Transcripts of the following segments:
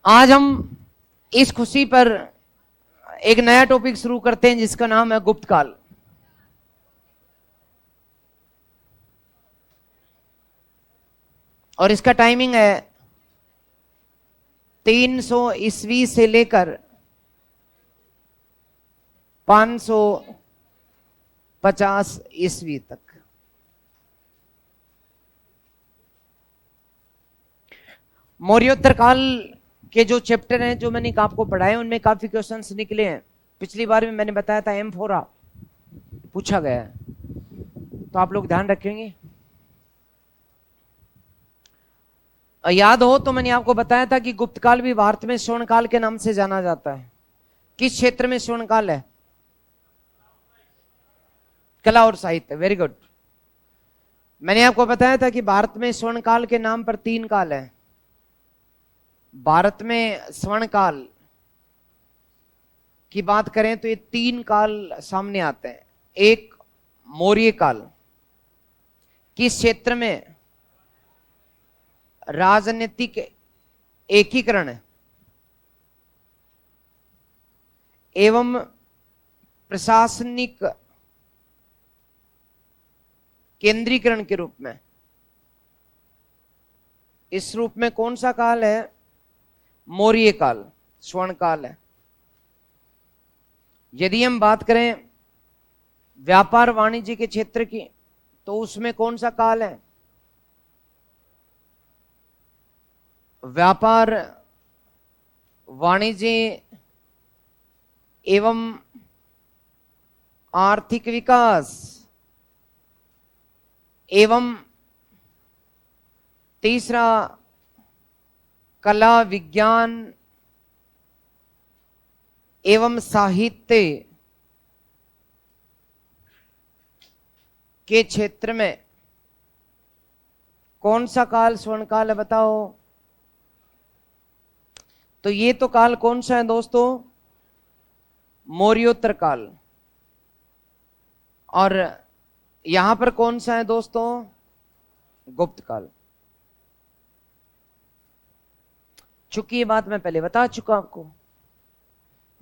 आज हम इस खुशी पर एक नया टॉपिक शुरू करते हैं जिसका नाम है गुप्त काल। और इसका टाइमिंग है 300 ईस्वी से लेकर 550 ईस्वी तक। मौर्योत्तर काल के जो चैप्टर हैं जो मैंने आपको पढ़ाए उनमें काफी क्वेश्चंस निकले हैं। पिछली बार भी मैंने बताया था एम्फोरा पूछा गया है, तो आप लोग ध्यान रखेंगे। याद हो तो मैंने आपको बताया था कि गुप्त काल भी भारत में स्वर्ण काल के नाम से जाना जाता है। किस क्षेत्र में स्वर्ण काल है? कला और साहित्य। Very good. मैंने आपको बताया था कि भारत में स्वर्ण काल के नाम पर 3 काल है। भारत में स्वर्ण काल की बात करें तो ये 3 काल सामने आते हैं। एक मौर्य काल, किस क्षेत्र में? राजनीतिक एकीकरण एवं प्रशासनिक केंद्रीकरण के रूप में। इस रूप में कौन सा काल है? मौर्य काल स्वर्ण काल है। यदि हम बात करें व्यापार वाणिज्य के क्षेत्र की तो उसमें कौन सा काल है? व्यापार वाणिज्य एवं आर्थिक विकास एवं तीसरा कला विज्ञान एवं साहित्य के क्षेत्र में कौन सा काल स्वर्ण काल है? बताओ। तो ये तो काल कौन सा है दोस्तों? मौर्योत्तर काल। और यहां पर कौन सा है दोस्तों? गुप्त काल। चूंकि ये बात मैं पहले बता चुका आपको,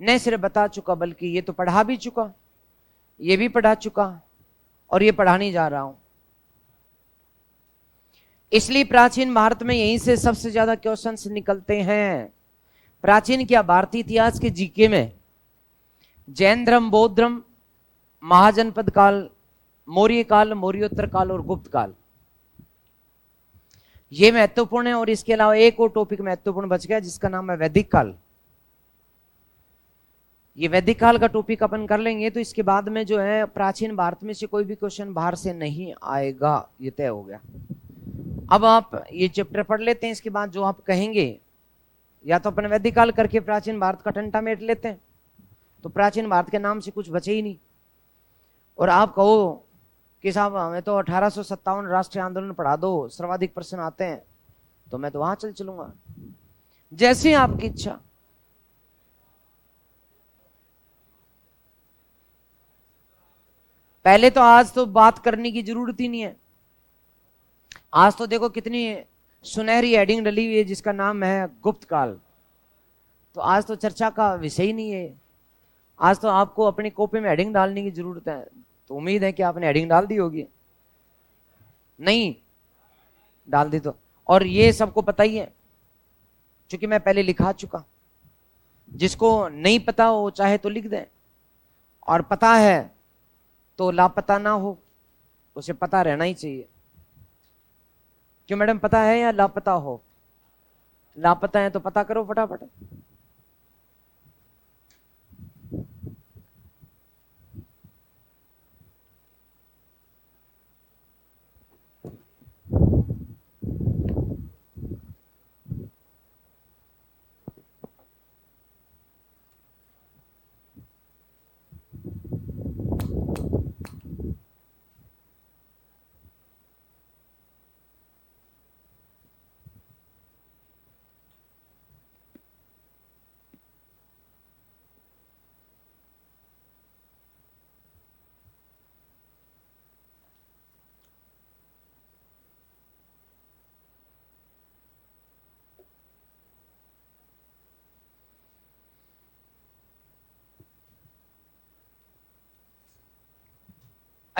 नहीं सिर्फ बता चुका बल्कि ये तो पढ़ा भी चुका, ये भी पढ़ा चुका और ये पढ़ाने जा रहा हूं। इसलिए प्राचीन भारत में यहीं से सबसे ज्यादा क्वेश्चंस निकलते हैं। प्राचीन क्या, भारतीय इतिहास के जीके में जैन धर्म, बौद्ध धर्म, महाजनपद काल, मौर्य काल, मौर्योत्तर काल और गुप्त काल, ये महत्वपूर्ण है। और इसके अलावा एक और टॉपिक महत्वपूर्ण बच गया जिसका नाम है वैदिक काल। ये वैदिक काल का टॉपिक अपन कर लेंगे तो इसके बाद में जो है प्राचीन भारत में से कोई भी क्वेश्चन बाहर से नहीं आएगा, ये तय हो गया। अब आप ये चैप्टर पढ़ लेते हैं, इसके बाद जो आप कहेंगे, या तो अपन वैदिक काल करके प्राचीन भारत का टंटा मेट लेते हैं तो प्राचीन भारत के नाम से कुछ बचे ही नहीं, और आप कहो कि साहब हमें तो 1857 राष्ट्रीय आंदोलन पढ़ा दो, सर्वाधिक प्रश्न आते हैं, तो मैं तो वहां चल चलूंगा। जैसे आपकी इच्छा। पहले तो आज तो बात करने की जरूरत ही नहीं है। आज तो देखो कितनी सुनहरी हेडिंग डली हुई है जिसका नाम है गुप्त काल। तो आज तो चर्चा का विषय ही नहीं है। आज तो आपको अपनी कॉपी में हेडिंग डालने की जरूरत है, तो उम्मीद है कि आपने हेडिंग डाल दी होगी। नहीं डाल दी तो, और ये सबको पता ही है क्योंकि मैं पहले लिखा चुका। जिसको नहीं पता वो चाहे तो लिख दे, और पता है तो लापता ना हो, उसे पता रहना ही चाहिए। क्यों मैडम, पता है या लापता हो? लापता है तो पता करो फटाफट।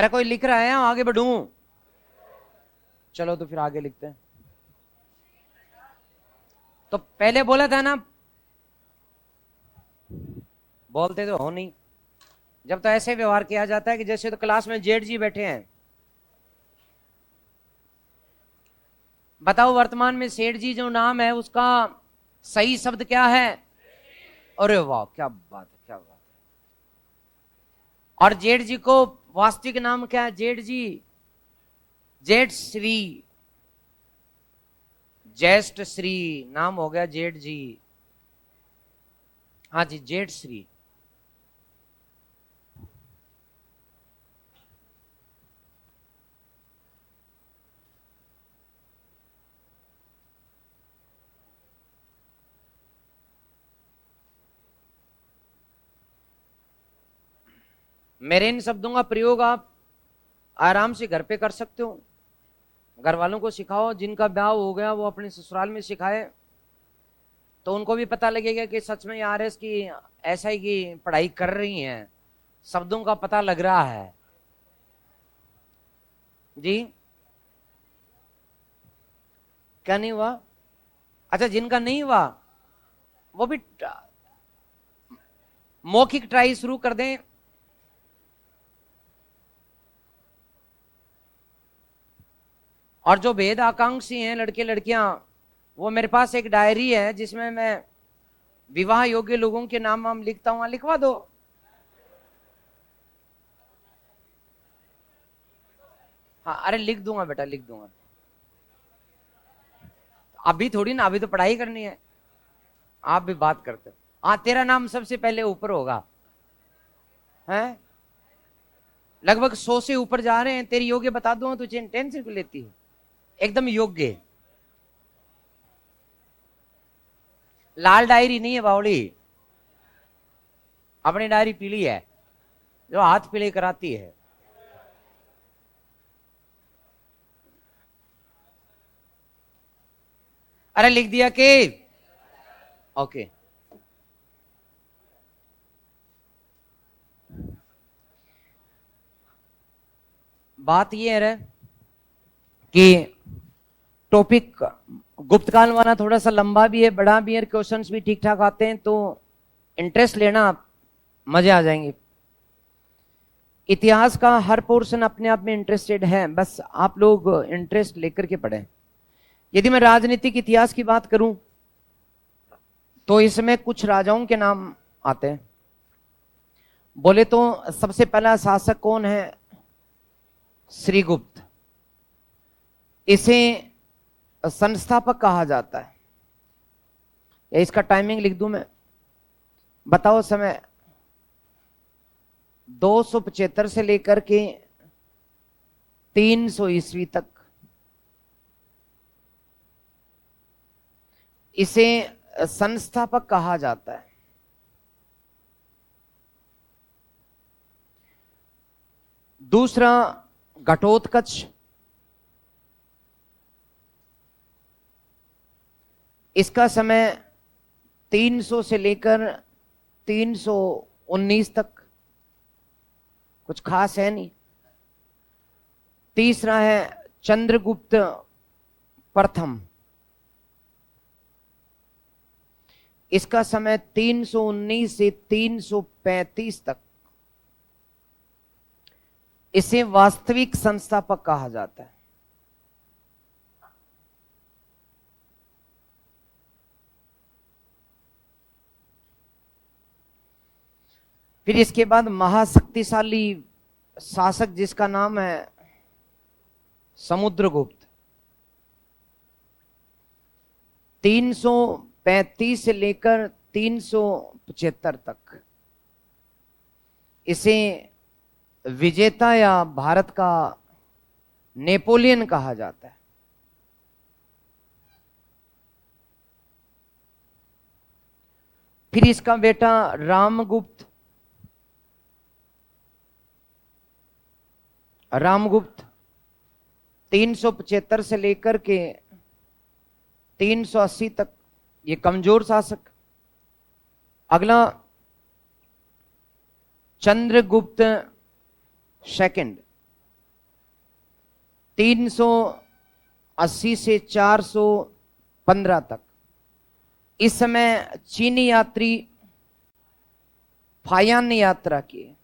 अरे कोई लिख रहा है, आगे बढ़ूं? चलो तो फिर आगे लिखते हैं। तो पहले बोला था ना, बोलते तो हो नहीं। जब तो ऐसे व्यवहार किया जाता है कि जैसे तो क्लास में जेठ जी बैठे हैं। बताओ वर्तमान में सेठ जी जो नाम है उसका सही शब्द क्या है? अरे वाह, क्या बात है, क्या बात है। और जेठ जी को वास्तविक नाम क्या है? जेठ जी जेठ श्री, ज्येष्ठ श्री नाम हो गया जेठ जी। हाँ जी, जेठ श्री। मेरे इन शब्दों का प्रयोग आप आराम से घर पे कर सकते हो। घर वालों को सिखाओ, जिनका ब्याह हो गया वो अपने ससुराल में सिखाए, तो उनको भी पता लगेगा कि सच में आरएस की एसआई की पढ़ाई कर रही हैं, शब्दों का पता लग रहा है जी। क्या नहीं हुआ? अच्छा, जिनका नहीं हुआ वो भी मौखिक ट्राई शुरू कर दें। और जो भेद आकांक्षी हैं लड़के लड़कियां, वो मेरे पास एक डायरी है जिसमें मैं विवाह योग्य लोगों के नाम वाम लिखता हूं, लिखवा दो। हाँ, अरे लिख दूंगा बेटा, लिख दूंगा। अभी थोड़ी ना, अभी तो पढ़ाई करनी है। आप भी बात करते हो। हाँ, तेरा नाम सबसे पहले ऊपर होगा। हैं? लगभग 100 से ऊपर जा रहे हैं। तेरी योग्य बता दूं तो टेंशन क्यों लेती है? एकदम योग्य। लाल डायरी नहीं है बावड़ी, अपनी डायरी पीली है जो हाथ पीले कराती है। अरे लिख दिया कि ओके। बात ये है कि टॉपिक गुप्तकाल वाला थोड़ा सा लंबा भी है, बड़ा भी है, क्वेश्चंस भी ठीक ठाक आते हैं, तो इंटरेस्ट लेना, मजे आ जाएंगे। इतिहास का हर पोर्शन अपने आप में इंटरेस्टेड है, बस आप लोग इंटरेस्ट लेकर के पढ़ें। यदि मैं राजनीतिक इतिहास की बात करूं तो इसमें कुछ राजाओं के नाम आते हैं। बोले तो सबसे पहला शासक कौन है? श्रीगुप्त। इसे संस्थापक कहा जाता है। या इसका टाइमिंग लिख दूं मैं? बताओ समय 275 से लेकर के 300 ईस्वी तक इसे संस्थापक कहा जाता है। दूसरा घटोत्कच, इसका समय 300 से लेकर 319 तक, कुछ खास है नहीं। तीसरा है चंद्रगुप्त प्रथम, इसका समय 319 से 335 तक, इसे वास्तविक संस्थापक कहा जाता है। फिर इसके बाद महाशक्तिशाली शासक जिसका नाम है समुद्रगुप्त, 335 से लेकर 375 तक, इसे विजेता या भारत का नेपोलियन कहा जाता है। फिर इसका बेटा रामगुप्त, रामगुप्त 375 से लेकर के 380 तक, ये कमजोर शासक। अगला चंद्रगुप्त सेकंड, 380 से 415 तक। इस समय चीनी यात्री फायान ने यात्रा की।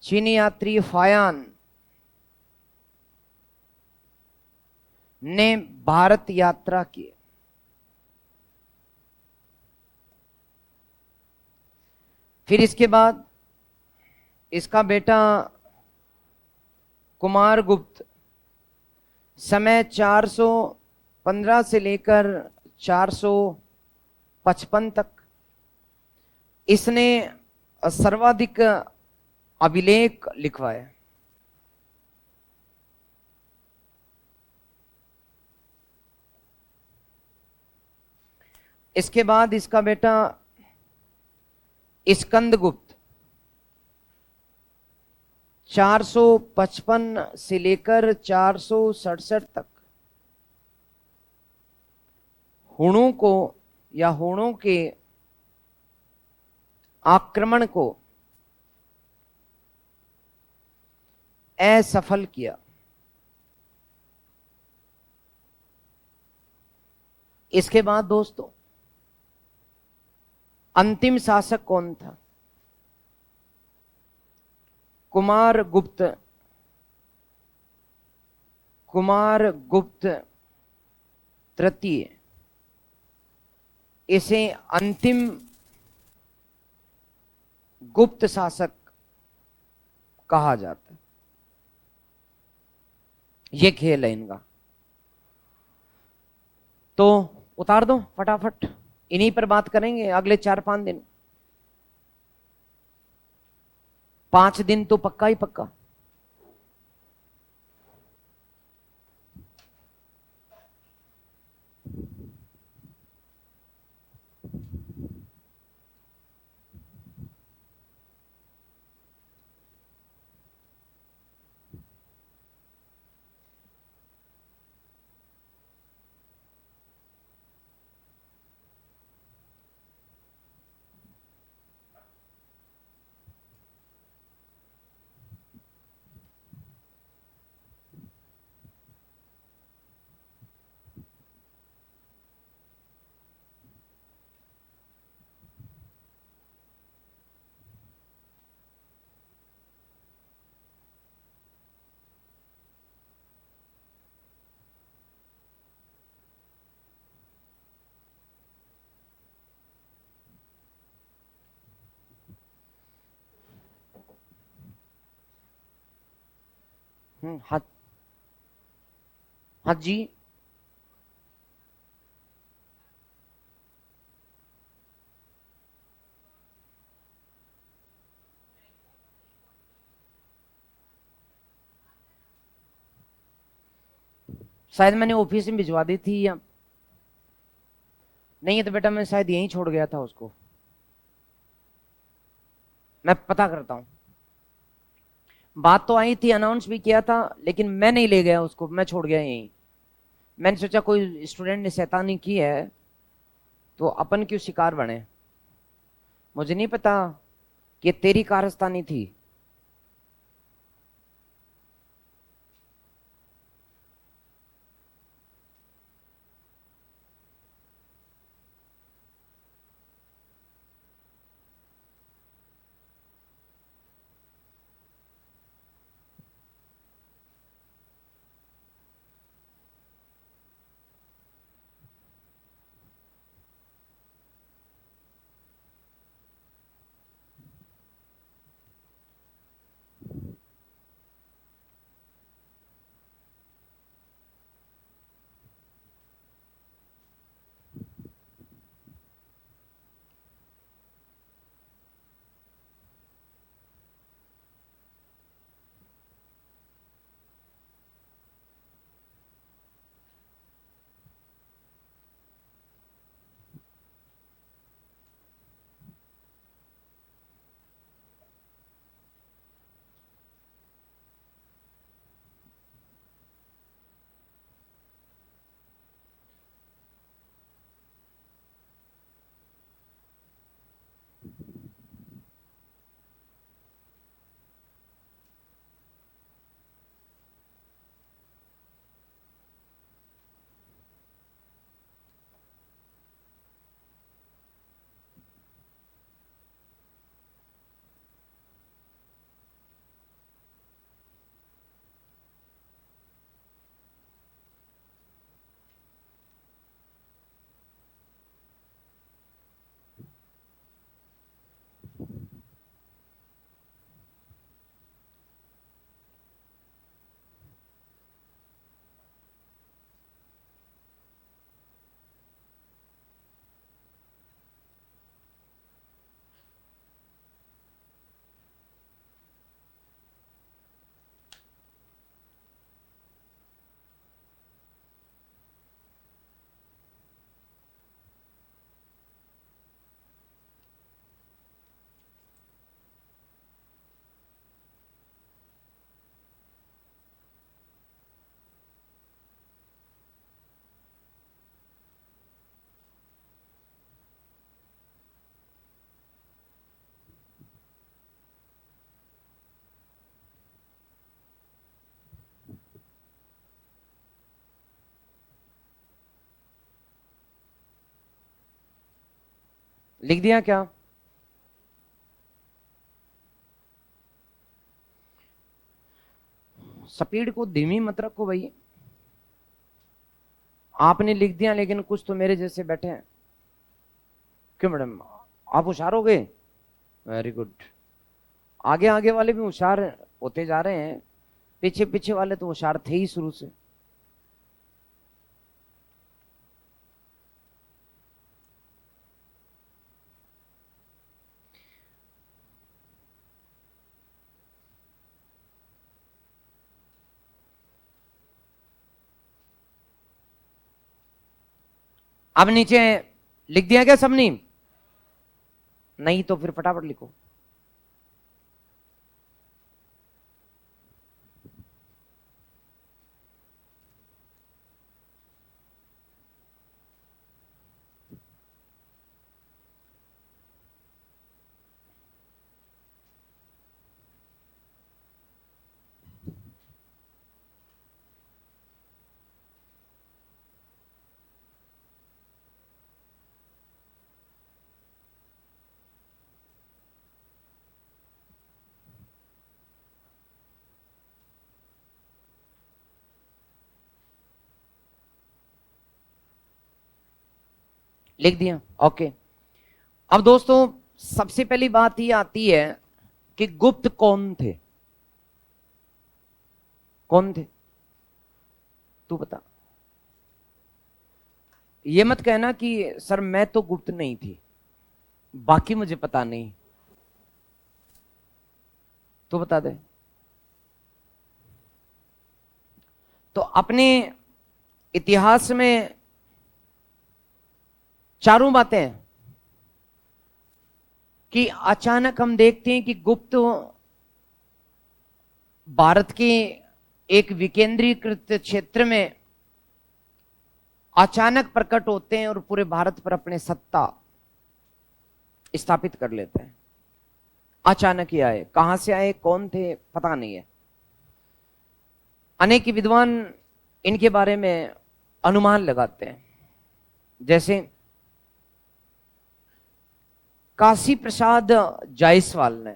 चीनी यात्री फायान ने भारत यात्रा की। फिर इसके बाद इसका बेटा कुमारगुप्त समय 415 से लेकर 455 तक इसने सर्वाधिक अभिलेख लिखवाए। इसके बाद इसका बेटा स्कंदगुप्त 455 से लेकर 467 तक हुणों को या हुणों के आक्रमण को असफल किया। इसके बाद दोस्तों अंतिम शासक कौन था? कुमारगुप्त। कुमारगुप्त तृतीय, इसे अंतिम गुप्त शासक कहा जाता है। ये खेल है इनका, तो उतार दो फटाफट। इन्हीं पर बात करेंगे अगले 4-5 दिन। 5 दिन तो पक्का ही पक्का। हाँ हाँ जी। शायद मैंने ऑफिस में भिजवा दी थी, या नहीं है तो बेटा मैं शायद यहीं छोड़ गया था उसको। मैं पता करता हूं। बात तो आई थी, अनाउंस भी किया था, लेकिन मैं नहीं ले गया उसको, मैं छोड़ गया यहीं। मैंने सोचा कोई स्टूडेंट ने शैतानी की है तो अपन क्यों शिकार बने। मुझे नहीं पता कि तेरी कारस्तानी थी। लिख दिया क्या? स्पीड को धीमी मत रखो भाई। आपने लिख दिया, लेकिन कुछ तो मेरे जैसे बैठे हैं। क्यों मैडम, आप होशियार हो गए? Very good. आगे आगे वाले भी होशियार होते जा रहे हैं, पीछे पीछे वाले तो होशियार थे ही शुरू से। अब नीचे लिख दिया क्या सबने? नहीं तो फिर फटाफट लिखो। लिख दिया, ओके। अब दोस्तों सबसे पहली बात ये आती है कि गुप्त कौन थे? कौन थे? तू बता। ये मत कहना कि सर मैं तो गुप्त नहीं थी, बाकी मुझे पता नहीं। तू बता दे। तो अपने इतिहास में चारों बातें कि अचानक हम देखते हैं कि गुप्त भारत के एक विकेंद्रीकृत क्षेत्र में अचानक प्रकट होते हैं और पूरे भारत पर अपने सत्ता स्थापित कर लेते हैं। अचानक ही आए, कहां से आए, कौन थे, पता नहीं है। अनेक विद्वान इनके बारे में अनुमान लगाते हैं। जैसे काशी प्रसाद जायसवाल ने,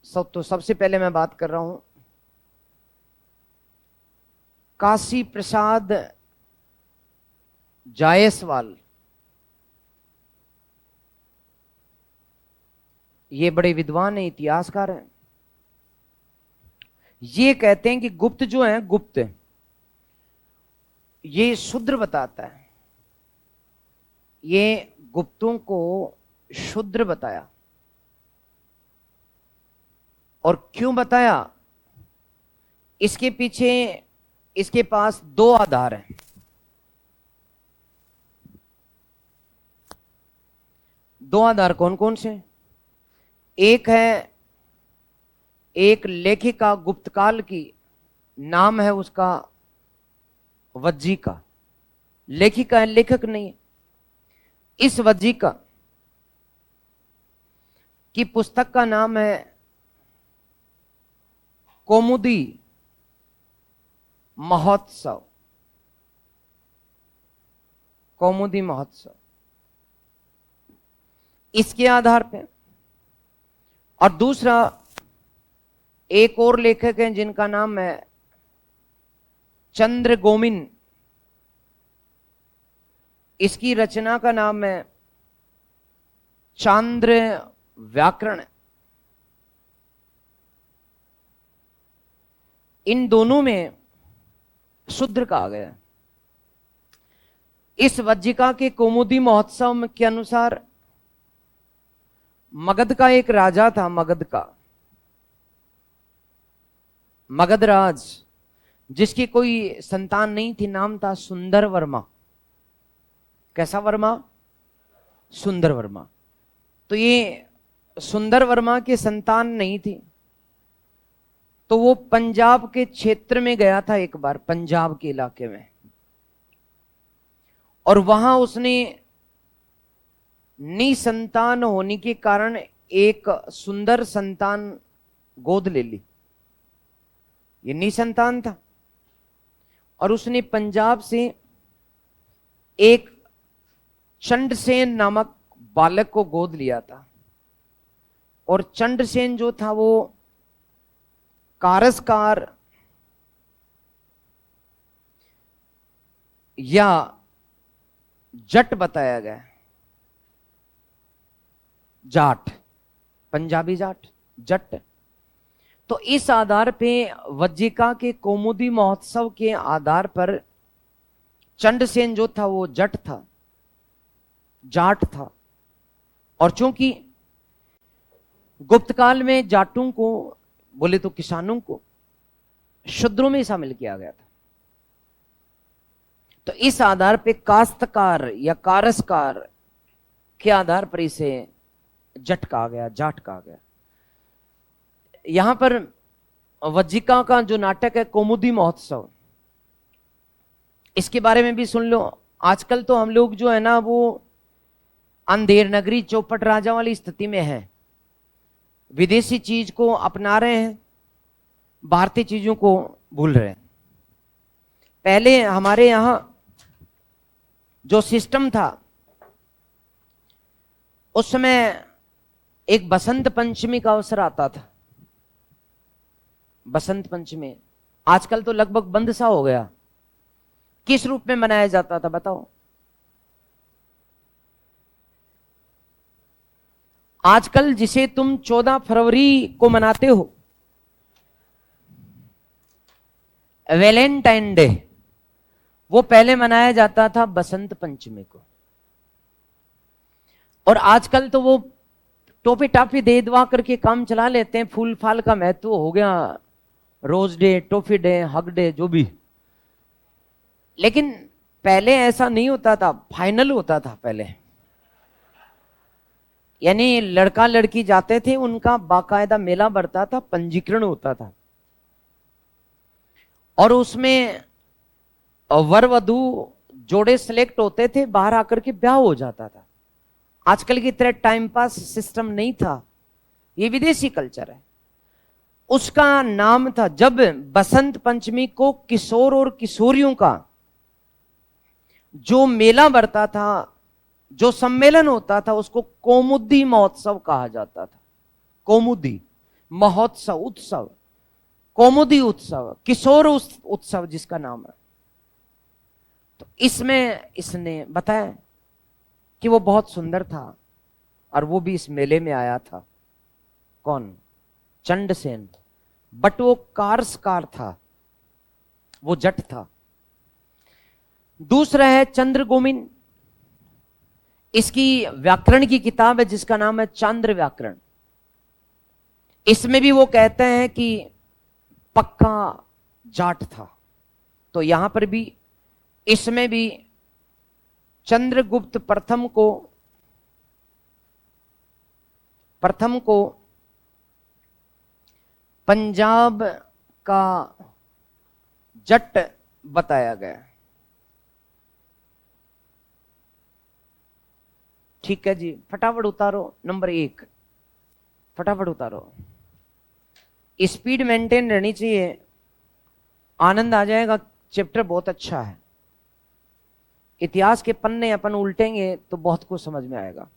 तो सबसे पहले मैं बात कर रहा हूं काशी प्रसाद जायसवाल। ये बड़े विद्वान हैं, इतिहासकार हैं। ये कहते हैं कि गुप्त जो है, गुप्त ये शूद्र बताता है। ये गुप्तों को शूद्र बताया। और क्यों बताया? इसके पीछे इसके पास दो आधार हैं। दो आधार कौन कौन से? एक है, एक लेखिका गुप्तकाल की, नाम है उसका वज्जिका। लेखिका है, लेखक नहीं है। इस वज्जिका की पुस्तक का नाम है कौमुदी महोत्सव। कौमुदी महोत्सव इसके आधार पे। और दूसरा, एक और लेखक हैं जिनका नाम है चंद्र गोमिन। इसकी रचना का नाम है चांद्र व्याकरण। इन दोनों में शूद्र कहा गया। इस वज्जिका के कौमुदी महोत्सव के अनुसार मगध का एक राजा था, मगध का, मगध राज, जिसकी कोई संतान नहीं थी। नाम था सुंदर वर्मा। कैसा वर्मा? सुंदर वर्मा। तो ये सुंदर वर्मा की संतान नहीं थी, तो वो पंजाब के क्षेत्र में गया था एक बार, पंजाब के इलाके में। और वहां उसने निसंतान होने के कारण एक सुंदर संतान गोद ले ली। ये निसंतान था और उसने पंजाब से एक चंडसेन नामक बालक को गोद लिया था। और चंडसेन जो था वो कारस्कार या जट बताया गया। जाट, पंजाबी जाट, जट। तो इस आधार पे वज्जिका के कौमुदी महोत्सव के आधार पर चंडसेन जो था वो जट था, जाट था। और चूंकि गुप्त काल में जाटों को, बोले तो किसानों को, शूद्रों में शामिल किया गया था, तो इस आधार पे काश्तकार या कारस्कार के आधार पर इसे जट कहा गया, जाट कहा गया। यहां पर वज्जिका का जो नाटक है कौमुदी महोत्सव, इसके बारे में भी सुन लो। आजकल तो हम लोग जो है ना वो अंधेर नगरी चौपट राजा वाली स्थिति में है, विदेशी चीज को अपना रहे हैं, भारतीय चीजों को भूल रहे हैं। पहले हमारे यहां जो सिस्टम था, उस समय एक बसंत पंचमी का अवसर आता था। बसंत पंचमी आजकल तो लगभग बंद सा हो गया। किस रूप में मनाया जाता था बताओ? आजकल जिसे तुम 14 फरवरी को मनाते हो, वैलेंटाइन डे, वो पहले मनाया जाता था बसंत पंचमी को। और आजकल तो वो टोपी टापी दे दवा करके काम चला लेते हैं। फूल फाल का महत्व हो गया, rose day, toffee day, hug day, जो भी। लेकिन पहले ऐसा नहीं होता था, फाइनल होता था पहले। यानी लड़का लड़की जाते थे, उनका बाकायदा मेला बढ़ता था, पंजीकरण होता था, और उसमें वर वधू जोड़े सिलेक्ट होते थे, बाहर आकर के ब्याह हो जाता था। आजकल की तरह टाइम पास सिस्टम नहीं था, ये विदेशी कल्चर है। उसका नाम था, जब बसंत पंचमी को किशोर और किशोरियों का जो मेला बढ़ता था, जो सम्मेलन होता था, उसको कौमुदी महोत्सव कहा जाता था। कौमुदी महोत्सव, उत्सव, कौमुदी उत्सव, किशोर उत्सव जिसका नाम है। तो इसमें इसने बताया कि वो बहुत सुंदर था, और वो भी इस मेले में आया था। कौन? चंडसेन। बट वो कारस्कार था, वो जट था। दूसरा है चंद्रगोमिन। इसकी व्याकरण की किताब है जिसका नाम है चांद्र व्याकरण। इसमें भी वो कहते हैं कि पक्का जाट था। तो यहां पर भी, इसमें भी चंद्रगुप्त प्रथम को पंजाब का जट बताया गया। ठीक है जी, फटाफट उतारो नंबर 1, फटाफट उतारो। स्पीड मेंटेन रहनी चाहिए, आनंद आ जाएगा। चैप्टर बहुत अच्छा है। इतिहास के पन्ने अपन उल्टेंगे तो बहुत कुछ समझ में आएगा।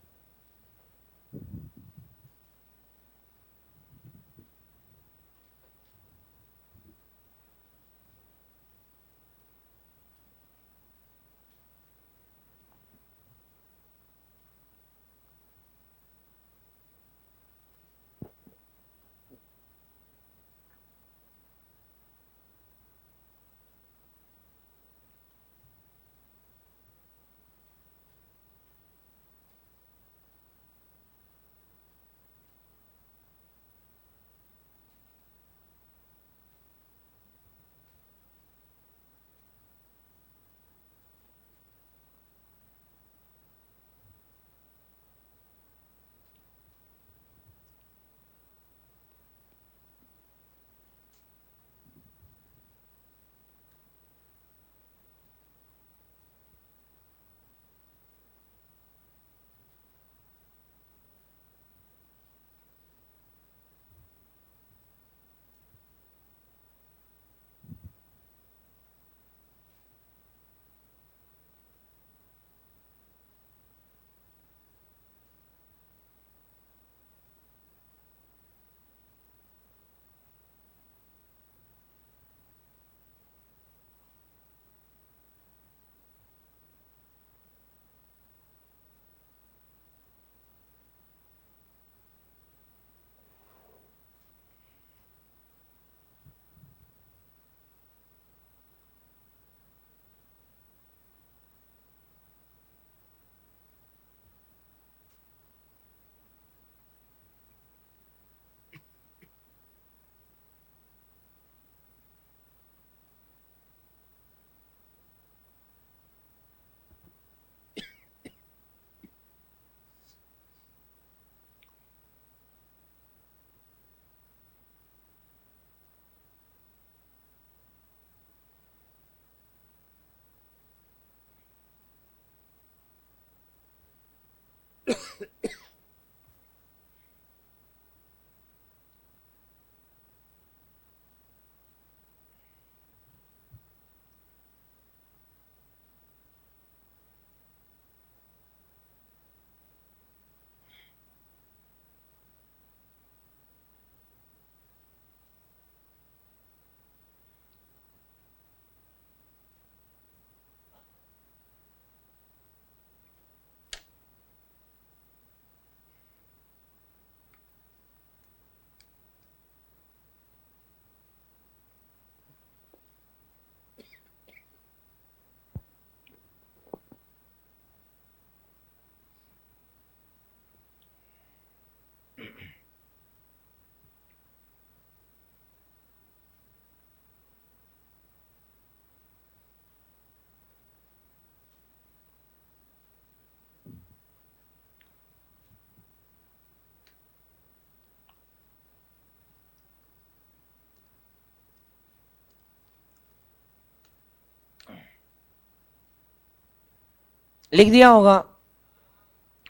लिख दिया होगा।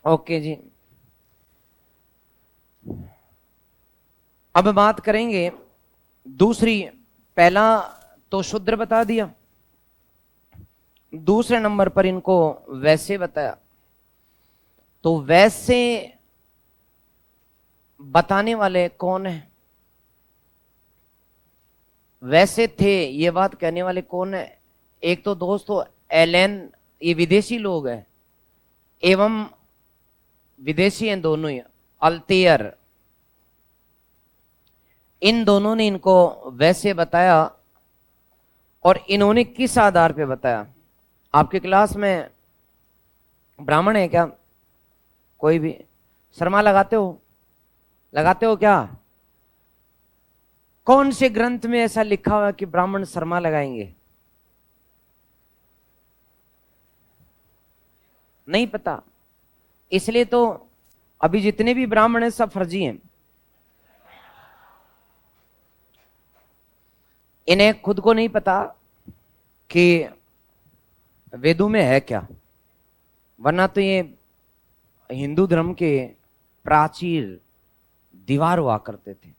ओके जी। अब बात करेंगे दूसरी। पहला तो शूद्र बता दिया, दूसरे नंबर पर इनको वैसे बताया। तो वैसे बताने वाले कौन है, वैसे थे ये बात कहने वाले कौन है? एक तो दोस्तों एलेन, ये विदेशी लोग हैं, एवं विदेशी हैं दोनों ही, अल्तेयर, इन दोनों ने इनको वैसे बताया। और इन्होंने किस आधार पे बताया? आपके क्लास में ब्राह्मण है क्या? कोई भी शर्मा लगाते हो? लगाते हो क्या? कौन से ग्रंथ में ऐसा लिखा हुआ कि ब्राह्मण शर्मा लगाएंगे? नहीं पता। इसलिए तो अभी जितने भी ब्राह्मण हैं सब फर्जी हैं। इन्हें खुद को नहीं पता कि वेदों में है क्या, वरना तो ये हिंदू धर्म के प्राचीर दीवार हुआ करते थे।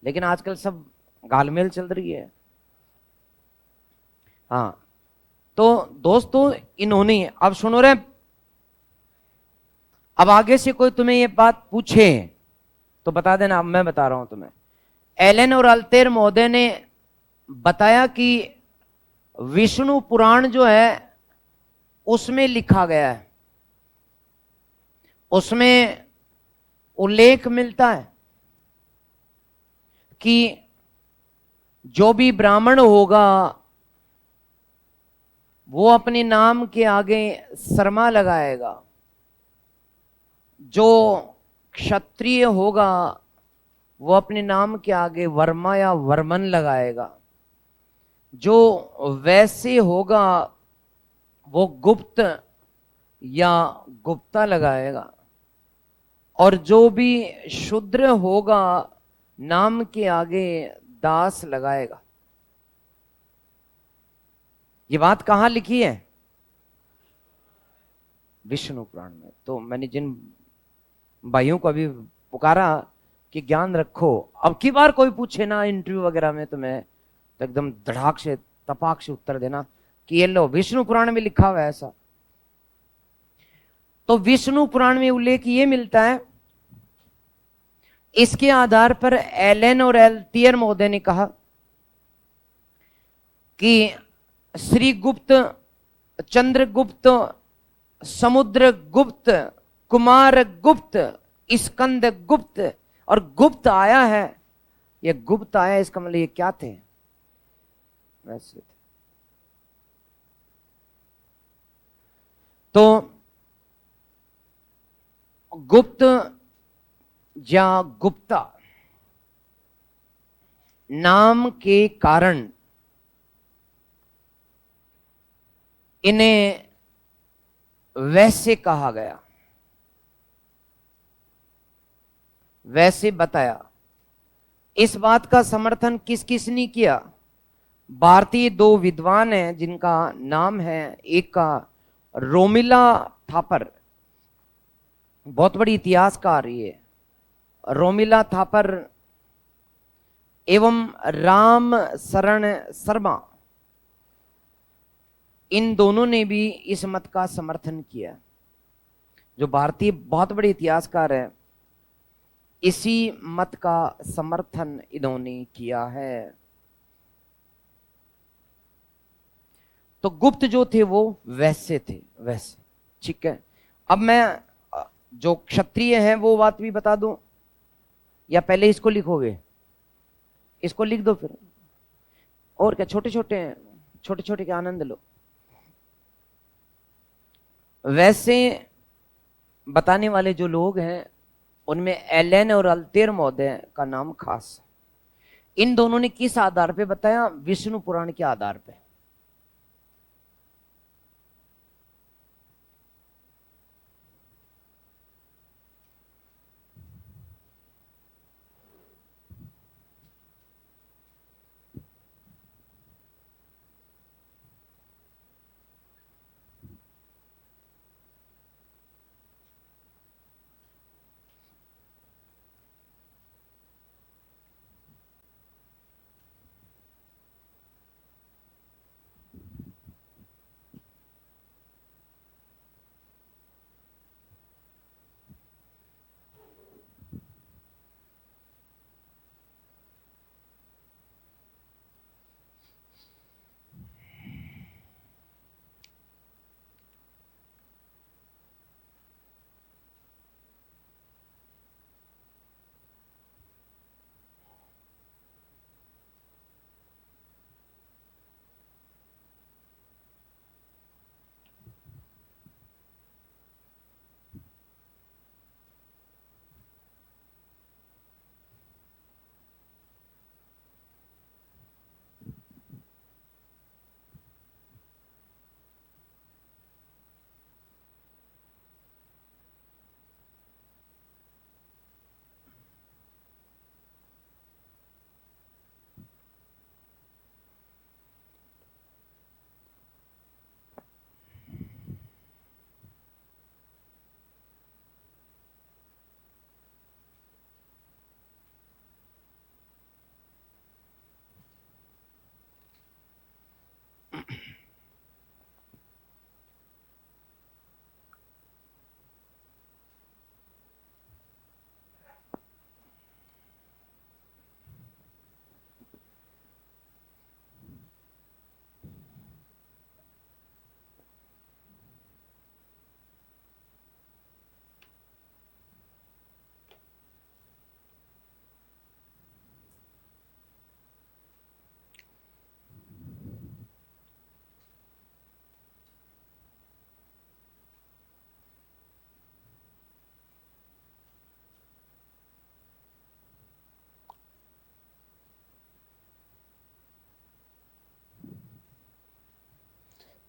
लेकिन आजकल सब गालमेल चल रही है। हाँ, तो दोस्तों इन्होंने, अब सुनो रे, अब आगे से कोई तुम्हें ये बात पूछे तो बता देना, अब मैं बता रहा हूं तुम्हें। एलेन और अल्तेर महोदय ने बताया कि विष्णु पुराण जो है उसमें लिखा गया है, उसमें उल्लेख मिलता है कि जो भी ब्राह्मण होगा वो अपने नाम के आगे शर्मा लगाएगा, जो क्षत्रिय होगा वो अपने नाम के आगे वर्मा या वर्मन लगाएगा, जो वैसे होगा वो गुप्त या गुप्ता लगाएगा, और जो भी शूद्र होगा नाम के आगे दास लगाएगा। ये बात कहां लिखी है? विष्णु पुराण में। तो मैंने जिन भाइयों को अभी पुकारा कि ज्ञान रखो, अब की बार कोई पूछे ना इंटरव्यू वगैरह में तुम्हें, तो एकदम धड़ाक से तपाक से उत्तर देना कि ये लो विष्णु पुराण में लिखा हुआ है ऐसा। तो विष्णु पुराण में उल्लेख ये मिलता है। इसके आधार पर एलेन और एल्तियर महोदय ने कहा कि श्री गुप्त, चंद्रगुप्त, समुद्र गुप्त, कुमार गुप्त, स्कंद गुप्त, और गुप्त आया है। ये गुप्त आया इसका मतलब ये क्या थे? वैसे थे। तो गुप्त या गुप्ता नाम के कारण इन्हें वैसे कहा गया, वैसे बताया। इस बात का समर्थन किस किस ने किया? भारतीय दो विद्वान हैं जिनका नाम है, एक का रोमिला थापर, बहुत बड़ी इतिहासकार ये रोमिला थापर, एवं राम शरण शर्मा, इन दोनों ने भी इस मत का समर्थन किया। जो भारतीय बहुत बड़े इतिहासकार है, इसी मत का समर्थन इन्होंने किया है। तो गुप्त जो थे वो वैसे थे, वैसे। ठीक है, अब मैं जो क्षत्रिय हैं वो बात भी बता दूं, या पहले इसको लिखोगे? इसको लिख दो फिर, और क्या, छोटे छोटे हैं, छोटे छोटे के आनंद लो। वैसे बताने वाले जो लोग हैं उनमें एलेन और अल्तेर महोदय का नाम खास। इन दोनों ने किस आधार पे बताया? विष्णु पुराण के आधार पे।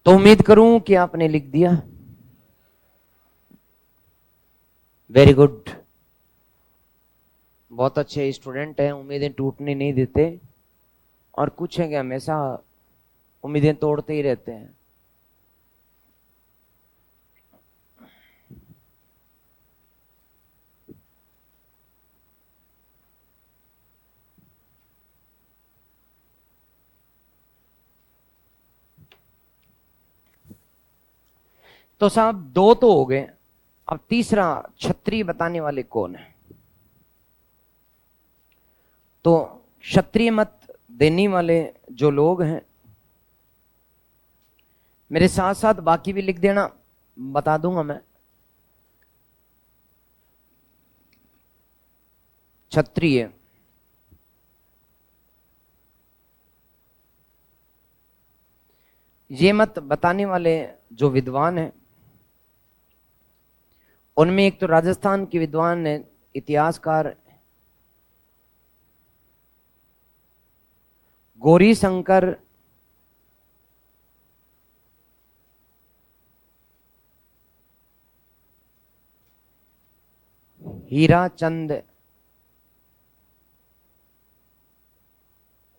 तो उम्मीद करूं कि आपने लिख दिया। वेरी गुड, बहुत अच्छे स्टूडेंट हैं, उम्मीदें टूटने नहीं देते, और कुछ हैं कि हमेशा उम्मीदें तोड़ते ही रहते हैं। तो साहब दो तो हो गए, अब तीसरा क्षत्रिय बताने वाले कौन है? तो क्षत्रिय मत देने वाले जो लोग हैं, मेरे साथ साथ बाकी भी लिख देना, बता दूंगा मैं। क्षत्रिय, ये मत बताने वाले जो विद्वान हैं, उनमें एक तो राजस्थान के विद्वान है, इतिहासकार गौरी शंकर हीराचंद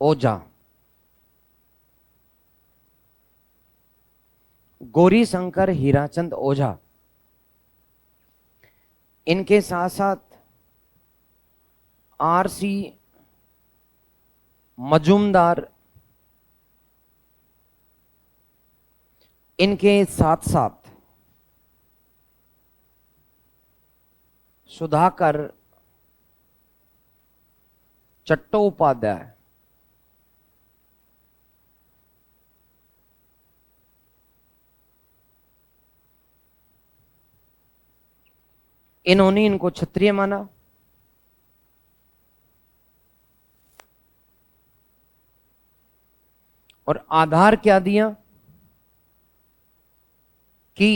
ओझा। गौरी शंकर हीराचंद ओझा, इनके साथ साथ आरसी मजूमदार, इनके साथ साथ सुधाकर चट्टोपाध्याय, इन्होंने इनको क्षत्रिय माना। और आधार क्या दिया कि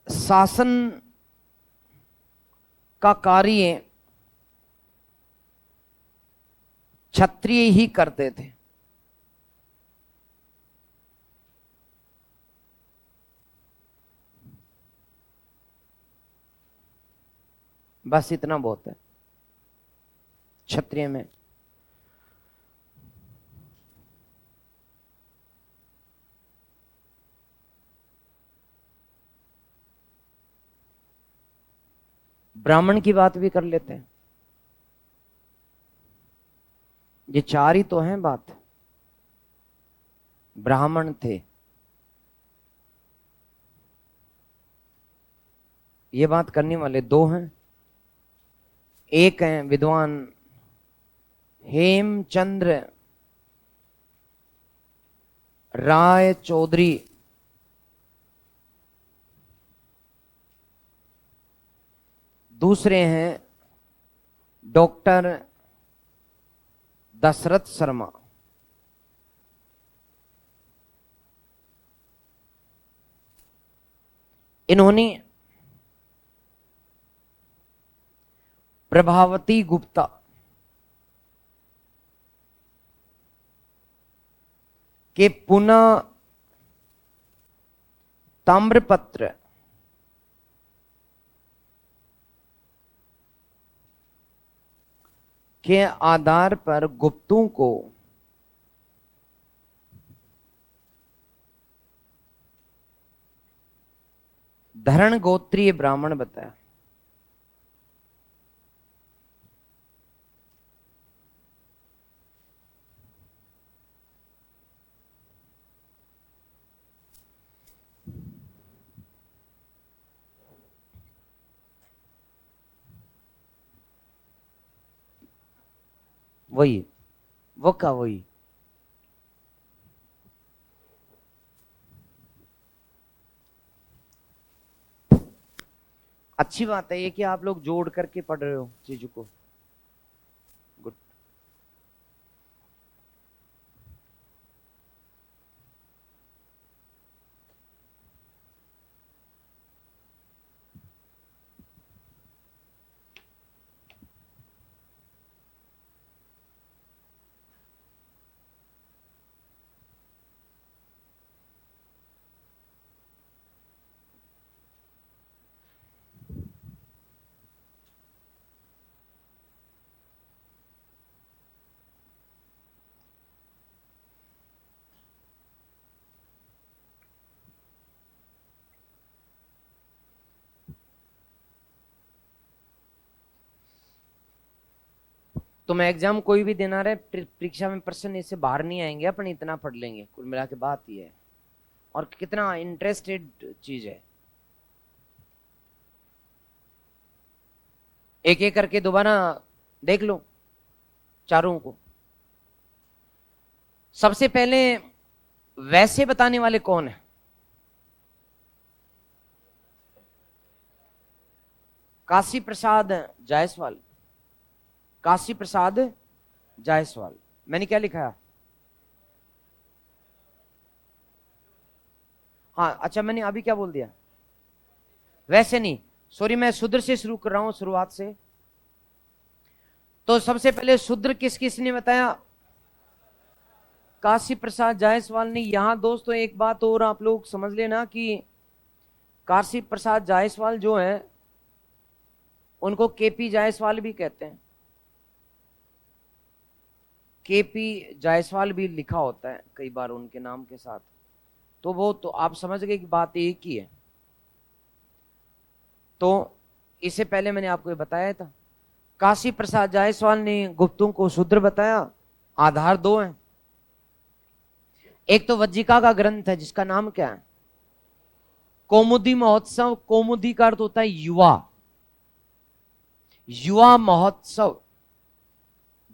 शासन का कार्य क्षत्रिय ही करते थे। बस इतना बहुत है क्षत्रिय में। ब्राह्मण की बात भी कर लेते हैं, ये चार ही तो हैं बात। ब्राह्मण थे, ये बात करने वाले दो हैं। एक हैं विद्वान हेमचंद्र राय चौधरी, दूसरे हैं डॉक्टर दशरथ शर्मा। इन्होंने प्रभावती गुप्ता के पुनः ताम्रपत्र के आधार पर गुप्तों को धरण गोत्रीय ब्राह्मण बताया। वही वो का वही। अच्छी बात है ये कि आप लोग जोड़ करके पढ़ रहे हो चीजों को। गुड। तुम एग्जाम कोई भी देना रहे, परीक्षा में प्रश्न इससे बाहर नहीं आएंगे, अपन इतना पढ़ लेंगे। कुल मिला के बात ये है, और कितना इंटरेस्टेड चीज है। एक एक करके दोबारा देख लो चारों को। सबसे पहले वैसे बताने वाले कौन है? काशी प्रसाद जायसवाल। काशी प्रसाद जायसवाल। मैंने क्या लिखा है? हाँ अच्छा, मैंने अभी क्या बोल दिया? वैसे नहीं, सॉरी, मैं शूद्र से शुरू कर रहा हूं, शुरुआत से। तो सबसे पहले शूद्र किस किसने बताया? काशी प्रसाद जायसवाल ने। यहां दोस्तों एक बात और आप लोग समझ लेना कि काशी प्रसाद जायसवाल जो है उनको केपी जायसवाल भी कहते हैं। केपी जायसवाल भी लिखा होता है कई बार उनके नाम के साथ। तो वो तो आप समझ गए कि बात एक ही है। तो इससे पहले मैंने आपको ये बताया था, काशी प्रसाद जायसवाल ने गुप्तों को शूद्र बताया। आधार दो हैं। एक तो वज्जिका का ग्रंथ है जिसका नाम क्या है? कौमुदी महोत्सव। कौमुदी का अर्थ होता है युवा। युवा महोत्सव,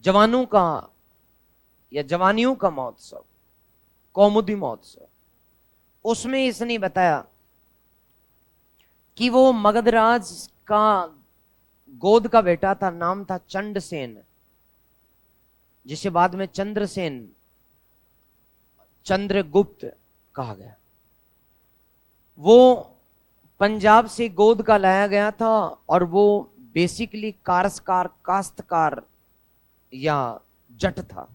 जवानों का या जवानियों का महोत्सव, कौमुदी महोत्सव। उसमें इसने बताया कि वो मगधराज का गोद का बेटा था, नाम था चंडसेन, जिसे बाद में चंद्रसेन, चंद्रगुप्त कहा गया। वो पंजाब से गोद का लाया गया था और वो बेसिकली कारस्कार, काश्तकार या जट था।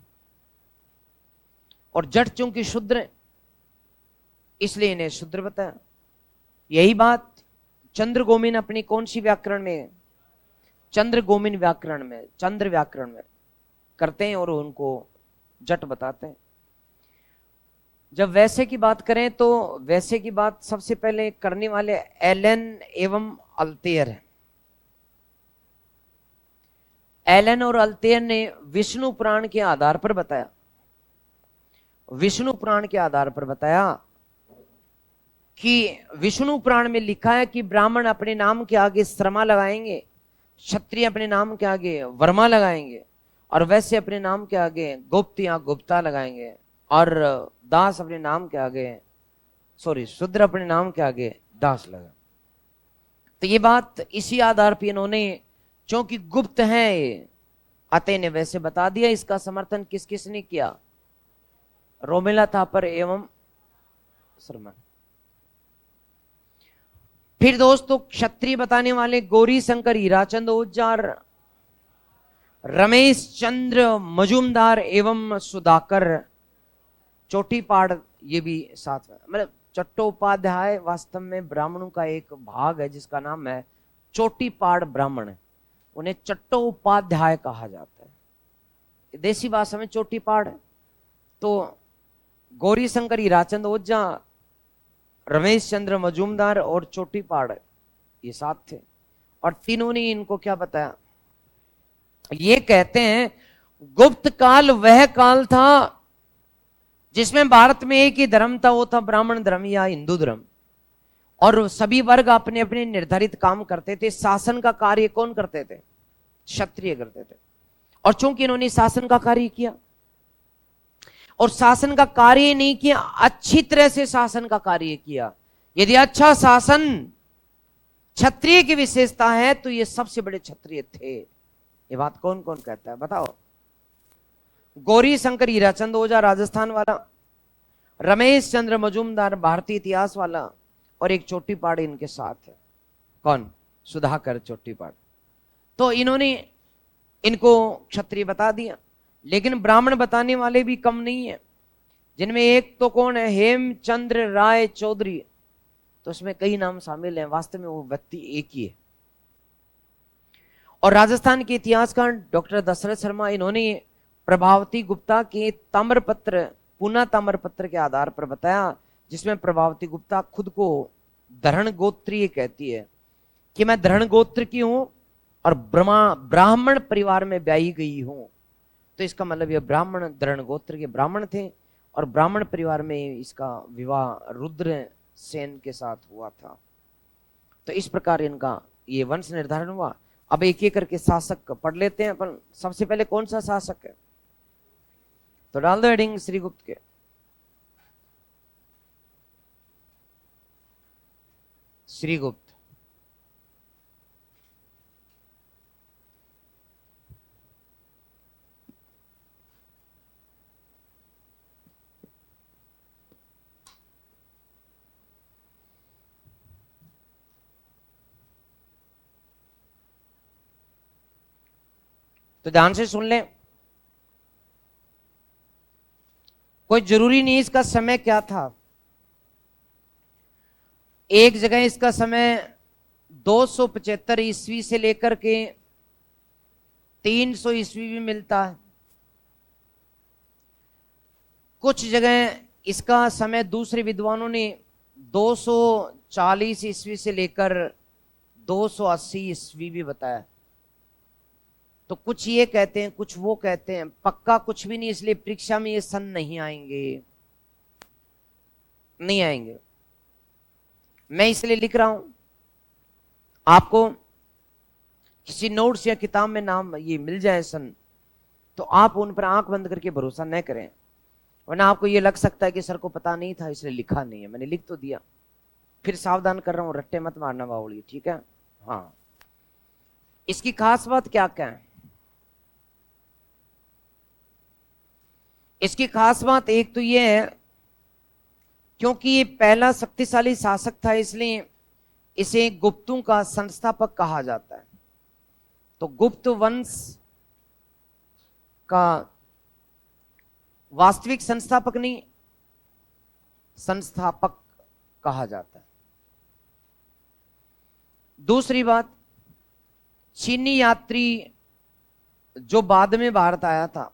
और जट चूंकि शूद्र, इसलिए इन्हें शूद्र बताया। यही बात चंद्रगोमिन अपनी कौन सी व्याकरण में? चंद्रगोमिन व्याकरण में, चंद्र व्याकरण में करते हैं और उनको जट बताते हैं। जब वैसे की बात करें तो वैसे की बात सबसे पहले करने वाले एलन एवं अल्तेयर है। एलन और अल्तेयर ने विष्णु पुराण के आधार पर बताया, विष्णु पुराण के आधार पर बताया कि विष्णु पुराण में लिखा है कि ब्राह्मण अपने नाम के आगे श्रमा लगाएंगे, क्षत्रिय अपने नाम के आगे वर्मा लगाएंगे, और वैश्य अपने नाम के आगे गुप्त या गुप्ता लगाएंगे, और दास अपने नाम के आगे, सॉरी, शूद्र अपने नाम के आगे दास लगा। तो ये बात इसी आधार पर इन्होंने, क्योंकि गुप्त हैं अतः ने वैसे बता दिया। इसका समर्थन किस किसने किया? रोमिला थापर एवं शर्मा। फिर दोस्तों क्षत्रिय बताने वाले गौरी शंकर हीराचंद ओझा, रमेश चंद्र मजूमदार एवं सुधाकर चोटीपाड़, ये भी साथ में। मतलब चट्टोपाध्याय वास्तव में ब्राह्मणों का एक भाग है जिसका नाम है चोटीपाड़ ब्राह्मण। उन्हें चट्टोपाध्याय कहा जाता है, देसी भाषा में चोटीपाड़। तो गौरी शंकर हीराचंद ओझा, रमेश चंद्र मजूमदार और चोटीपाड़ ये साथ थे। और तीनों ने इनको क्या बताया? ये कहते हैं गुप्त काल वह काल था जिसमें भारत में एक ही धर्म था, वो था ब्राह्मण धर्म या हिंदू धर्म। और सभी वर्ग अपने अपने निर्धारित काम करते थे। शासन का कार्य कौन करते थे? क्षत्रिय करते थे। और चूंकि इन्होंने शासन का कार्य किया, और शासन का कार्य नहीं किया, अच्छी तरह से शासन का कार्य किया। यदि अच्छा शासन क्षत्रिय की विशेषता है तो ये सबसे बड़े क्षत्रिय थे। ये बात कौन कौन कहता है बताओ? गौरी शंकर हीराचंद ओझा राजस्थान वाला, रमेश चंद्र मजूमदार भारतीय इतिहास वाला, और एक चोटीपाड़ इनके साथ है। कौन? सुधाकर चोटीपाड़। तो इन्होंने इनको क्षत्रिय बता दिया। लेकिन ब्राह्मण बताने वाले भी कम नहीं है, जिनमें एक तो कौन है? हेमचंद्र राय चौधरी। तो उसमें कई नाम शामिल हैं, वास्तव में वो व्यक्ति एक ही है। और राजस्थान के इतिहासकार डॉक्टर दशरथ शर्मा, इन्होंने प्रभावती गुप्ता के ताम्रपत्र, पूना ताम्रपत्र के आधार पर बताया, जिसमें प्रभावती गुप्ता खुद को धरण गोत्रीय कहती है कि मैं धरण गोत्र की हूं और ब्राह्मण परिवार में ब्याही गई हूं, तो इसका मतलब ये ब्राह्मण द्रण गोत्र के ब्राह्मण थे और ब्राह्मण परिवार में इसका विवाह रुद्र सेन के साथ हुआ था। तो इस प्रकार इनका ये वंश निर्धारण हुआ। अब एक एक करके शासक पढ़ लेते हैं अपन। सबसे पहले कौन सा शासक है, तो डाल दो हेडिंग श्रीगुप्त के। श्रीगुप्त तो ध्यान से सुन लें, कोई जरूरी नहीं इसका समय क्या था। एक जगह इसका समय 275 ईस्वी से लेकर के 300 ईस्वी भी मिलता है। कुछ जगह इसका समय दूसरे विद्वानों ने 240 ईस्वी से लेकर 280 ईस्वी भी बताया। तो कुछ ये कहते हैं, कुछ वो कहते हैं, पक्का कुछ भी नहीं, इसलिए परीक्षा में ये सन नहीं आएंगे, नहीं आएंगे। मैं इसलिए लिख रहा हूं, आपको किसी नोट्स या किताब में नाम ये मिल जाए सन, तो आप उन पर आंख बंद करके भरोसा न करें, वरना आपको ये लग सकता है कि सर को पता नहीं था इसलिए लिखा नहीं है। मैंने लिख तो दिया, फिर सावधान कर रहा हूं, रट्टे मत मारना बावली, ठीक है। हाँ, इसकी खास बात क्या क्या है? इसकी खास बात एक तो ये है, क्योंकि ये पहला शक्तिशाली शासक था, इसलिए इसे गुप्तों का संस्थापक कहा जाता है। तो गुप्त वंश का वास्तविक संस्थापक नहीं, संस्थापक कहा जाता है। दूसरी बात, चीनी यात्री जो बाद में भारत आया था,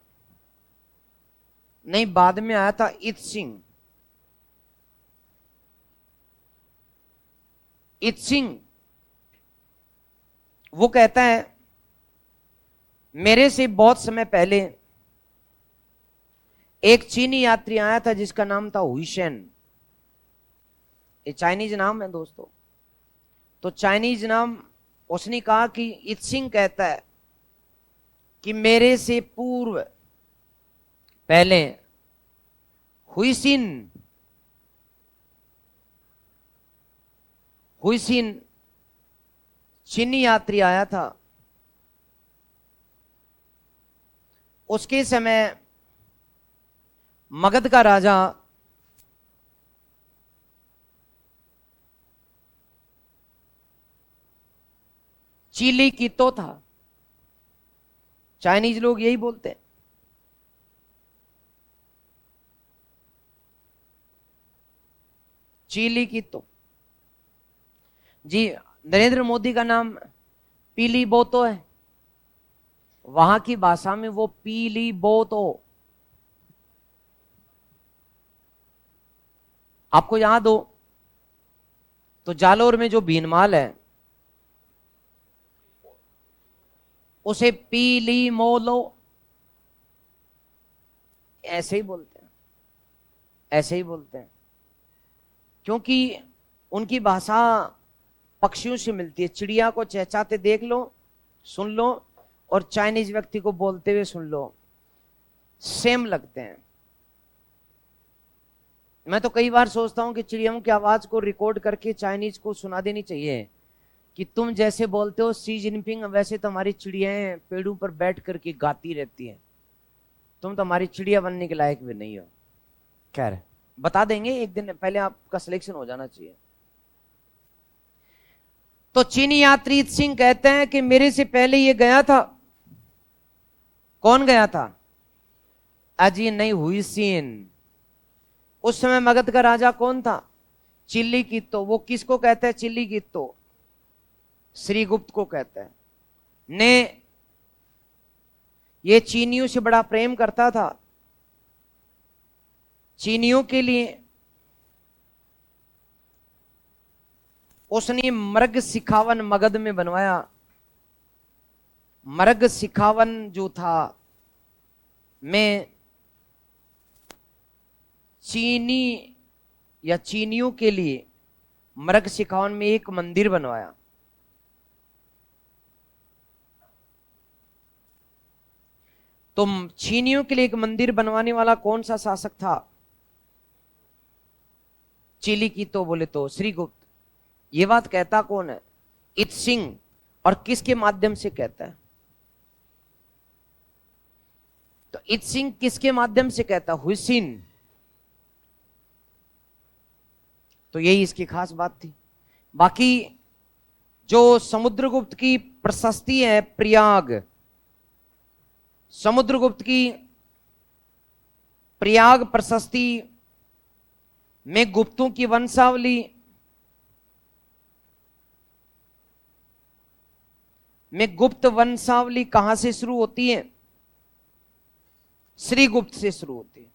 नहीं बाद में आया था, इत्सिंग, इत्सिंग वो कहता है मेरे से बहुत समय पहले एक चीनी यात्री आया था जिसका नाम था हुइशेन। ये चाइनीज नाम है दोस्तों। तो चाइनीज नाम, उसने कहा कि इत्सिंग कहता है कि मेरे से पूर्व पहले हुइसिन हुइसिन चीनी यात्री आया था। उसके समय मगध का राजा चिली कीतो था। चाइनीज लोग यही बोलते हैं। चिली कीतो जी। नरेंद्र मोदी का नाम पीली बोतो है, वहां की भाषा में वो पीली बोतो। आपको याद हो तो जालोर में जो भीनमाल है उसे पीली मोलो, ऐसे ही बोलते हैं, ऐसे ही बोलते हैं, क्योंकि उनकी भाषा पक्षियों से मिलती है। चिड़िया को चहचहाते देख लो, सुन लो, और चाइनीज व्यक्ति को बोलते हुए सुन लो, सेम लगते हैं। मैं तो कई बार सोचता हूं कि चिड़ियों की आवाज को रिकॉर्ड करके चाइनीज को सुना देनी चाहिए कि तुम जैसे बोलते हो शी जिनपिंग, वैसे तुम्हारी चिड़ियाएं पेड़ों पर बैठ करके गाती रहती हैं, तुम तो हमारी चिड़िया बनने के लायक भी नहीं हो। खैर, बता देंगे एक दिन, पहले आपका सिलेक्शन हो जाना चाहिए। तो चीनी यात्री सिंह कहते हैं कि मेरे से पहले ये गया था। कौन गया था? अजी नहीं, हुई सीन। उस समय मगध का राजा कौन था? चिल्ली कीतो। वो किसको कहते हैं चिल्ली कीतो? श्रीगुप्त को कहते हैं। ने ये चीनियों से बड़ा प्रेम करता था। चीनियों के लिए उसने मृग सिखावन मगध में बनवाया। मर्ग सिखावन जो था, मैं चीनी या चीनियों के लिए मर्ग सिखावन में एक मंदिर बनवाया। तो चीनियों के लिए एक मंदिर बनवाने वाला कौन सा शासक था? चिली की तो बोले तो श्रीगुप्त। ये बात कहता कौन है? इत सिंह। और किसके माध्यम से कहता है? तो इत सिंह किसके माध्यम से कहता? हुसैन। तो यही इसकी खास बात थी। बाकी जो समुद्रगुप्त की प्रशस्ति है प्रयाग, समुद्रगुप्त की प्रयाग प्रशस्ति में गुप्तों की वंशावली में गुप्त वंशावली कहां से शुरू होती है? श्रीगुप्त से शुरू होती है।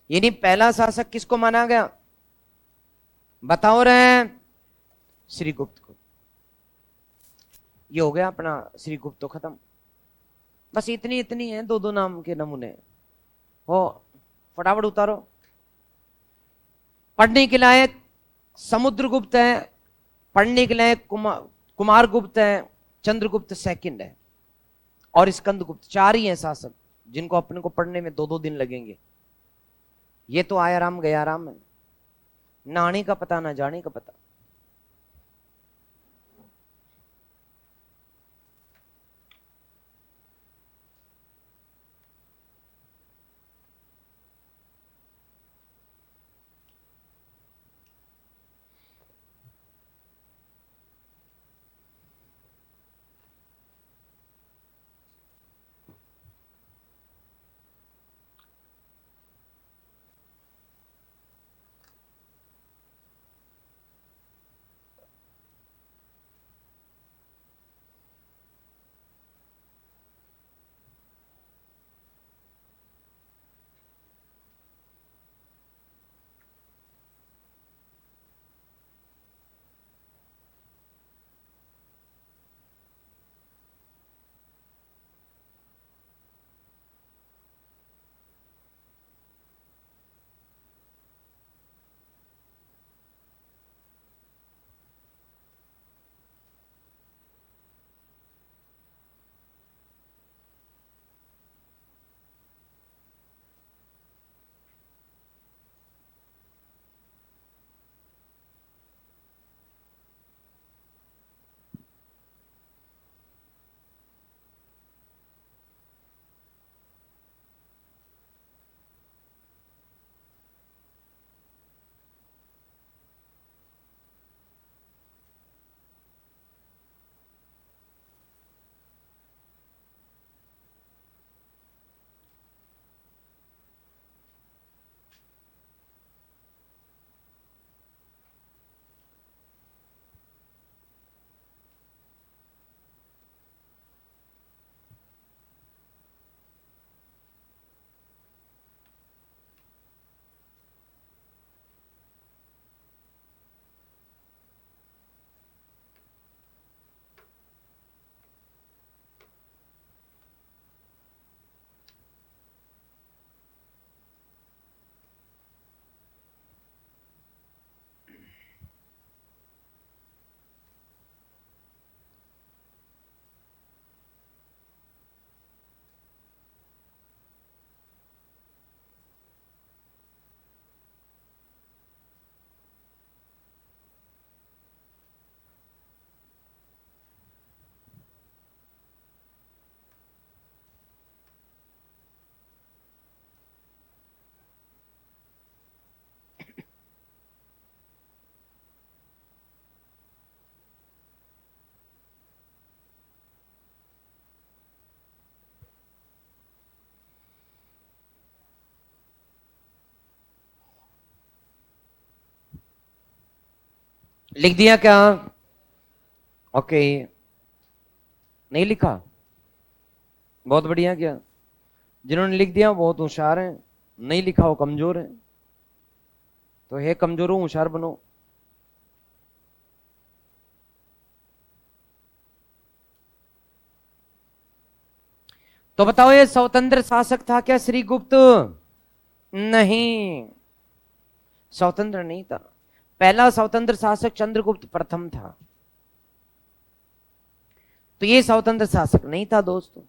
यानी पहला शासक किसको माना गया? बताओ रहे हैं श्रीगुप्त को। ये हो गया अपना श्रीगुप्त तो खत्म। बस इतनी इतनी है, दो दो नाम के नमूने हो, फटाफट उतारो। पढ़ने के लायक समुद्रगुप्त है, पढ़ने के लायक कुमार गुप्त है, चंद्रगुप्त सेकंड है, और स्कंदगुप्त। चार ही हैं शासक जिनको अपने को पढ़ने में दो दो दिन लगेंगे। ये तो आया राम गया राम है, ना आने का पता ना जाने का पता। लिख दिया क्या? ओके, नहीं लिखा? बहुत बढ़िया किया। जिन्होंने लिख दिया बहुत होशियार हैं, नहीं लिखा वो कमजोर है। तो हे कमजोरों होशियार बनो। तो बताओ ये स्वतंत्र शासक था क्या श्रीगुप्त? नहीं, स्वतंत्र नहीं था। पहला स्वतंत्र शासक चंद्रगुप्त प्रथम था। तो ये स्वतंत्र शासक नहीं था दोस्तों।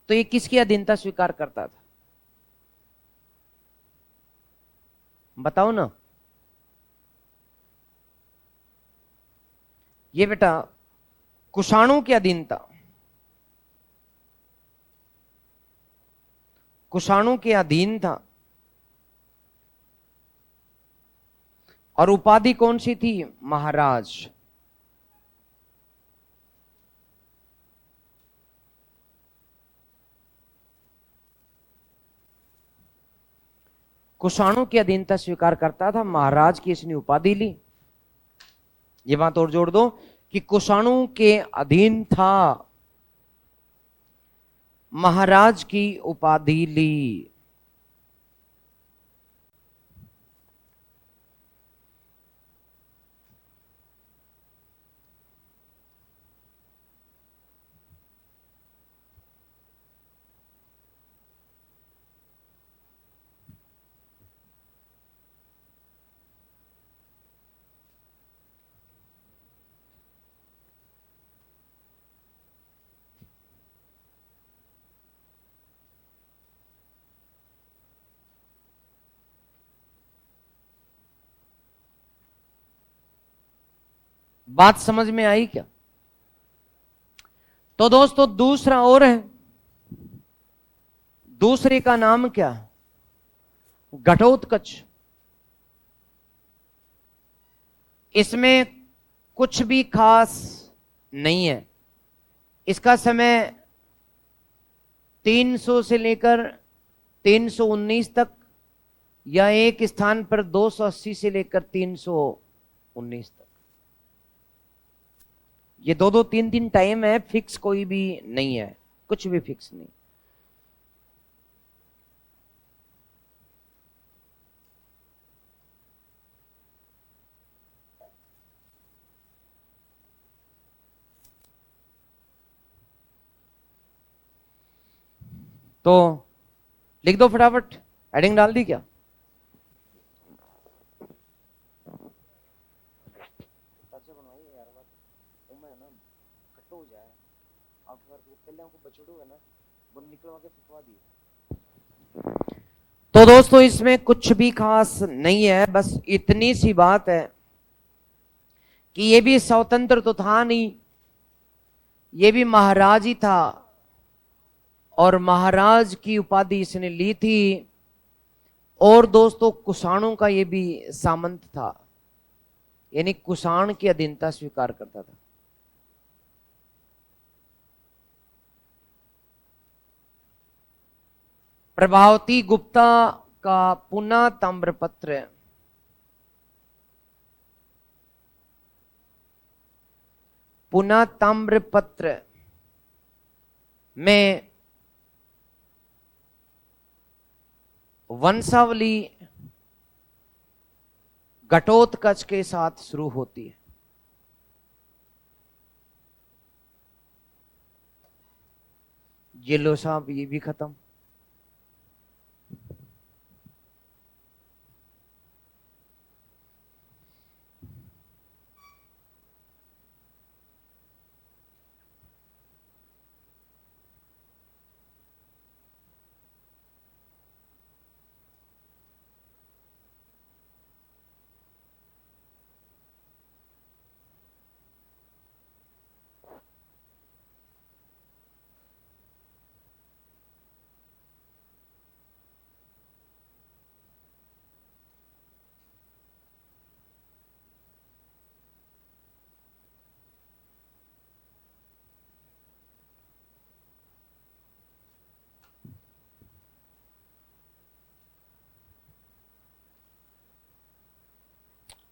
तो ये किसकी अधीनता स्वीकार करता था? बताओ ना। ये बेटा कुषाणों की अधीनता, कुषाणों के अधीन था। और उपाधि कौन सी थी? महाराज। कुषाणों की अधीनता स्वीकार करता था, महाराज की इसने उपाधि ली। ये बात और जोड़ दो कि कुषाणों के अधीन था, महाराज की उपाधि ली। बात समझ में आई क्या? तो दोस्तों दूसरा और है, दूसरे का नाम क्या? घटोत्कच। इसमें कुछ भी खास नहीं है। इसका समय 300 से लेकर 319 तक, या एक स्थान पर 280 से लेकर 319 तक। ये दो दो तीन तीन टाइम है, फिक्स कोई भी नहीं है, कुछ भी फिक्स नहीं। तो लिख दो फटाफट, हेडिंग डाल दी क्या? तो दोस्तों इसमें कुछ भी खास नहीं है, बस इतनी सी बात है कि ये भी स्वतंत्र तो था नहीं, ये भी महाराज ही था, और महाराज की उपाधि इसने ली थी। और दोस्तों कुषाणों का ये भी सामंत था, यानी कुषाण की अधीनता स्वीकार करता था। प्रभावती गुप्ता का पुनः ताम्रपत्र, पुनः ताम्रपत्र में वंशावली घटोत्कच के साथ शुरू होती है। ये लो साहब, ये भी खत्म।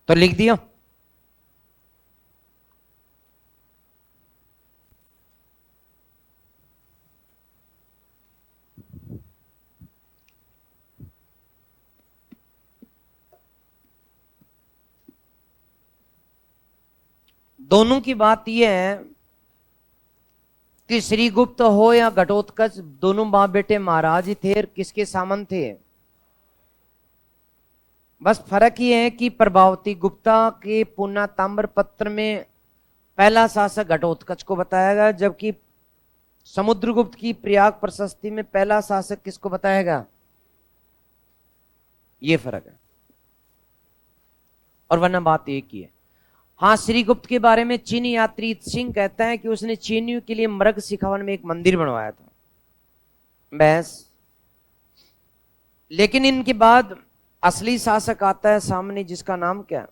तो लिख दिया। दोनों की बात यह है कि श्रीगुप्त हो या घटोत्कच, दोनों बाप बेटे महाराज ही थे। किसके सामंत थे? बस फर्क ये है कि प्रभावती गुप्ता के पूना ताम्र पत्र में पहला शासक घटोत्कच को बताया गया, जबकि समुद्रगुप्त की प्रयाग प्रशस्ति में पहला शासक किसको बताया गया? ये फर्क है, और वरना बात एक ही है। हाँ, श्रीगुप्त के बारे में चीनी यात्री सिंह कहता है कि उसने चीनियों के लिए मृग शिखावन में एक मंदिर बनवाया था। बस, लेकिन इनके बाद असली शासक आता है सामने, जिसका नाम क्या?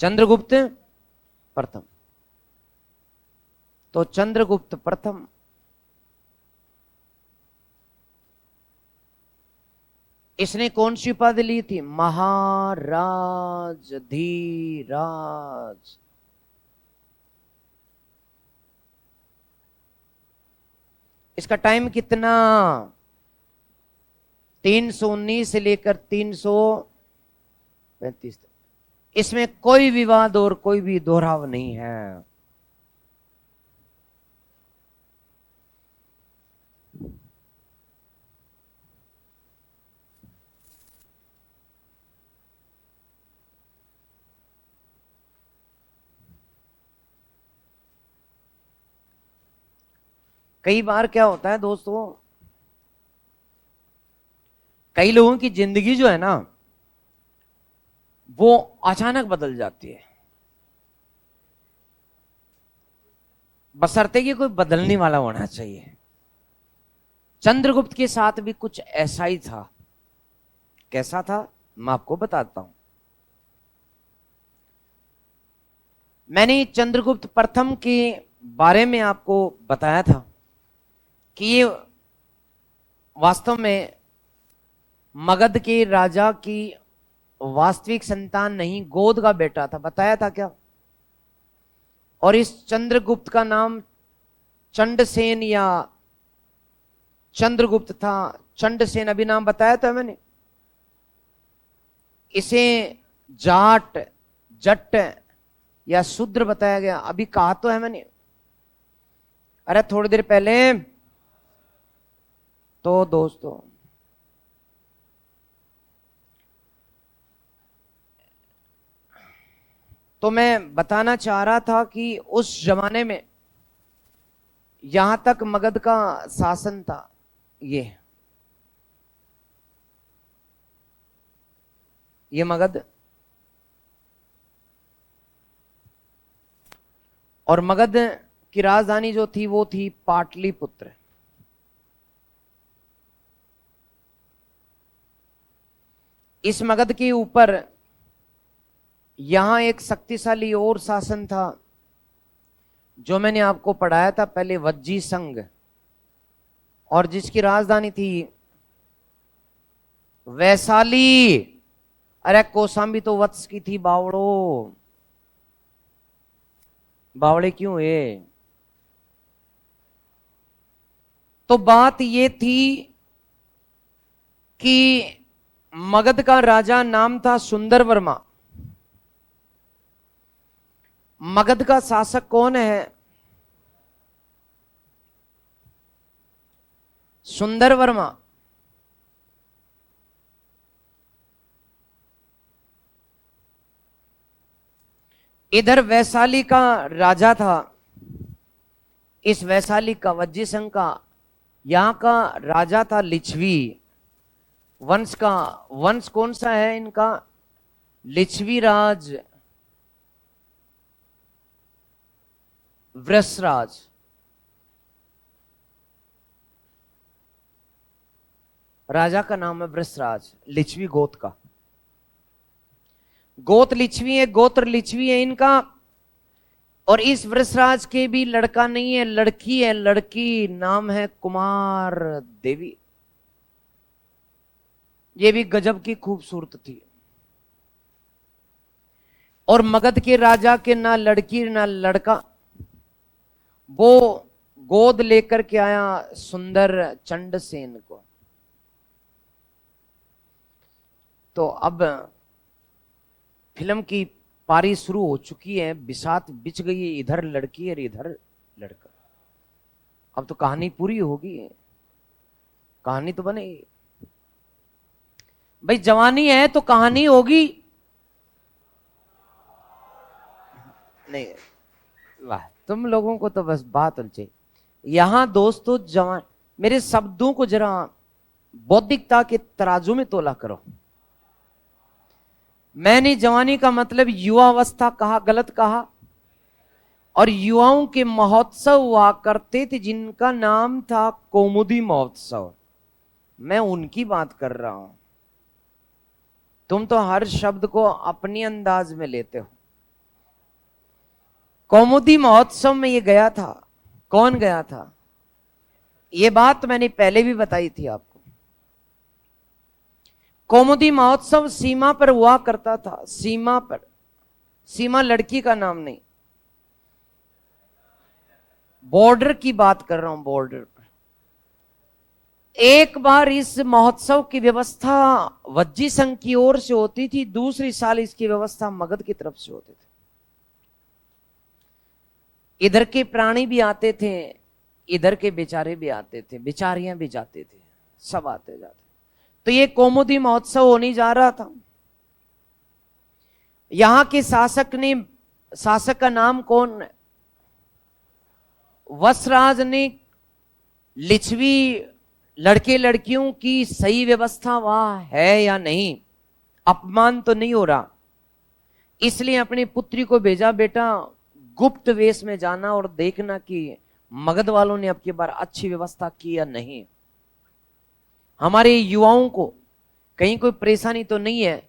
चंद्रगुप्त प्रथम। तो चंद्रगुप्त प्रथम इसने कौन सी उपाधि ली थी? महाराज धीराज। इसका टाइम कितना? 319 से लेकर 335 तक। इसमें कोई विवाद और कोई भी दोहराव नहीं है। कई बार क्या होता है दोस्तों, कई लोगों की जिंदगी जो है ना, वो अचानक बदल जाती है, बशर्ते कि कोई बदलने वाला होना चाहिए। चंद्रगुप्त के साथ भी कुछ ऐसा ही था। कैसा था? मैं आपको बताता हूं। मैंने चंद्रगुप्त प्रथम के बारे में आपको बताया था कि ये वास्तव में मगध के राजा की वास्तविक संतान नहीं, गोद का बेटा था। बताया था क्या? और इस चंद्रगुप्त का नाम चंडसेन या चंद्रगुप्त था। चंडसेन अभी नाम बताया था मैंने। इसे जाट, जट या शूद्र बताया गया, अभी कहा तो है मैंने, अरे थोड़ी देर पहले। तो दोस्तों, तो मैं बताना चाह रहा था कि उस जमाने में यहां तक मगध का शासन था। ये मगध, और मगध की राजधानी जो थी वो थी पाटलिपुत्र। इस मगध के ऊपर यहां एक शक्तिशाली और शासन था, जो मैंने आपको पढ़ाया था पहले, वज्जी संघ, और जिसकी राजधानी थी वैशाली। अरे कौशाम्बी तो वत्स की थी, बावड़ो। बावड़े क्यों हुए? तो बात ये थी कि मगध का राजा नाम था सुंदर वर्मा। मगध का शासक कौन है? सुंदर वर्मा। इधर वैशाली का राजा था, इस वैशाली का वज्जी संघ का, यहां का राजा था लिच्छवी वंश का। वंश कौन सा है इनका? लिच्छवी राज, वृषराज। राजा का नाम है वृषराज, लिच्छवी गोत्र का। गोत्र लिच्छवी है, गोत्र लिच्छवी है इनका। और इस वृषराज के भी लड़का नहीं है, लड़की है। लड़की नाम है कुमार देवी। ये भी गजब की खूबसूरत थी। और मगध के राजा के ना लड़की ना लड़का, वो गोद लेकर के आया सुंदर चंडसेन को। तो अब फिल्म की पारी शुरू हो चुकी है, बिसात बिछ गई है, इधर लड़की और इधर लड़का। अब तो कहानी पूरी होगी, कहानी तो बनेगी भाई, जवानी है तो कहानी होगी। नहीं, वाह, तुम लोगों को तो बस बात उलझे। यहां दोस्तों जवान, मेरे शब्दों को जरा बौद्धिकता के तराजू में तोला करो। मैंने जवानी का मतलब युवावस्था कहा, गलत कहा। और युवाओं के महोत्सव हुआ करते थे जिनका नाम था कौमुदी महोत्सव, मैं उनकी बात कर रहा हूं। तुम तो हर शब्द को अपनी अंदाज में लेते हो। कौमुदी महोत्सव में ये गया था, कौन गया था? ये बात मैंने पहले भी बताई थी आपको। कौमुदी महोत्सव सीमा पर हुआ करता था, सीमा पर। सीमा लड़की का नाम नहीं, बॉर्डर की बात कर रहा हूं, बॉर्डर पर। एक बार इस महोत्सव की व्यवस्था वज्जी संघ की ओर से होती थी, दूसरी साल इसकी व्यवस्था मगध की तरफ से होती थी। इधर के प्राणी भी आते थे, इधर के बेचारे भी आते थे, बेचारियां भी जाते थे, सब आते जाते। तो ये कौमुदी महोत्सव होने जा रहा था। यहां के शासक का नाम कौन है? वसराज ने लिच्छवी लड़के लड़कियों की सही व्यवस्था वहां है या नहीं, अपमान तो नहीं हो रहा, इसलिए अपनी पुत्री को भेजा, बेटा गुप्त वेश में जाना और देखना कि मगध वालों ने अब की बार अच्छी व्यवस्था की या नहीं। हमारे युवाओं को कहीं कोई परेशानी तो नहीं है,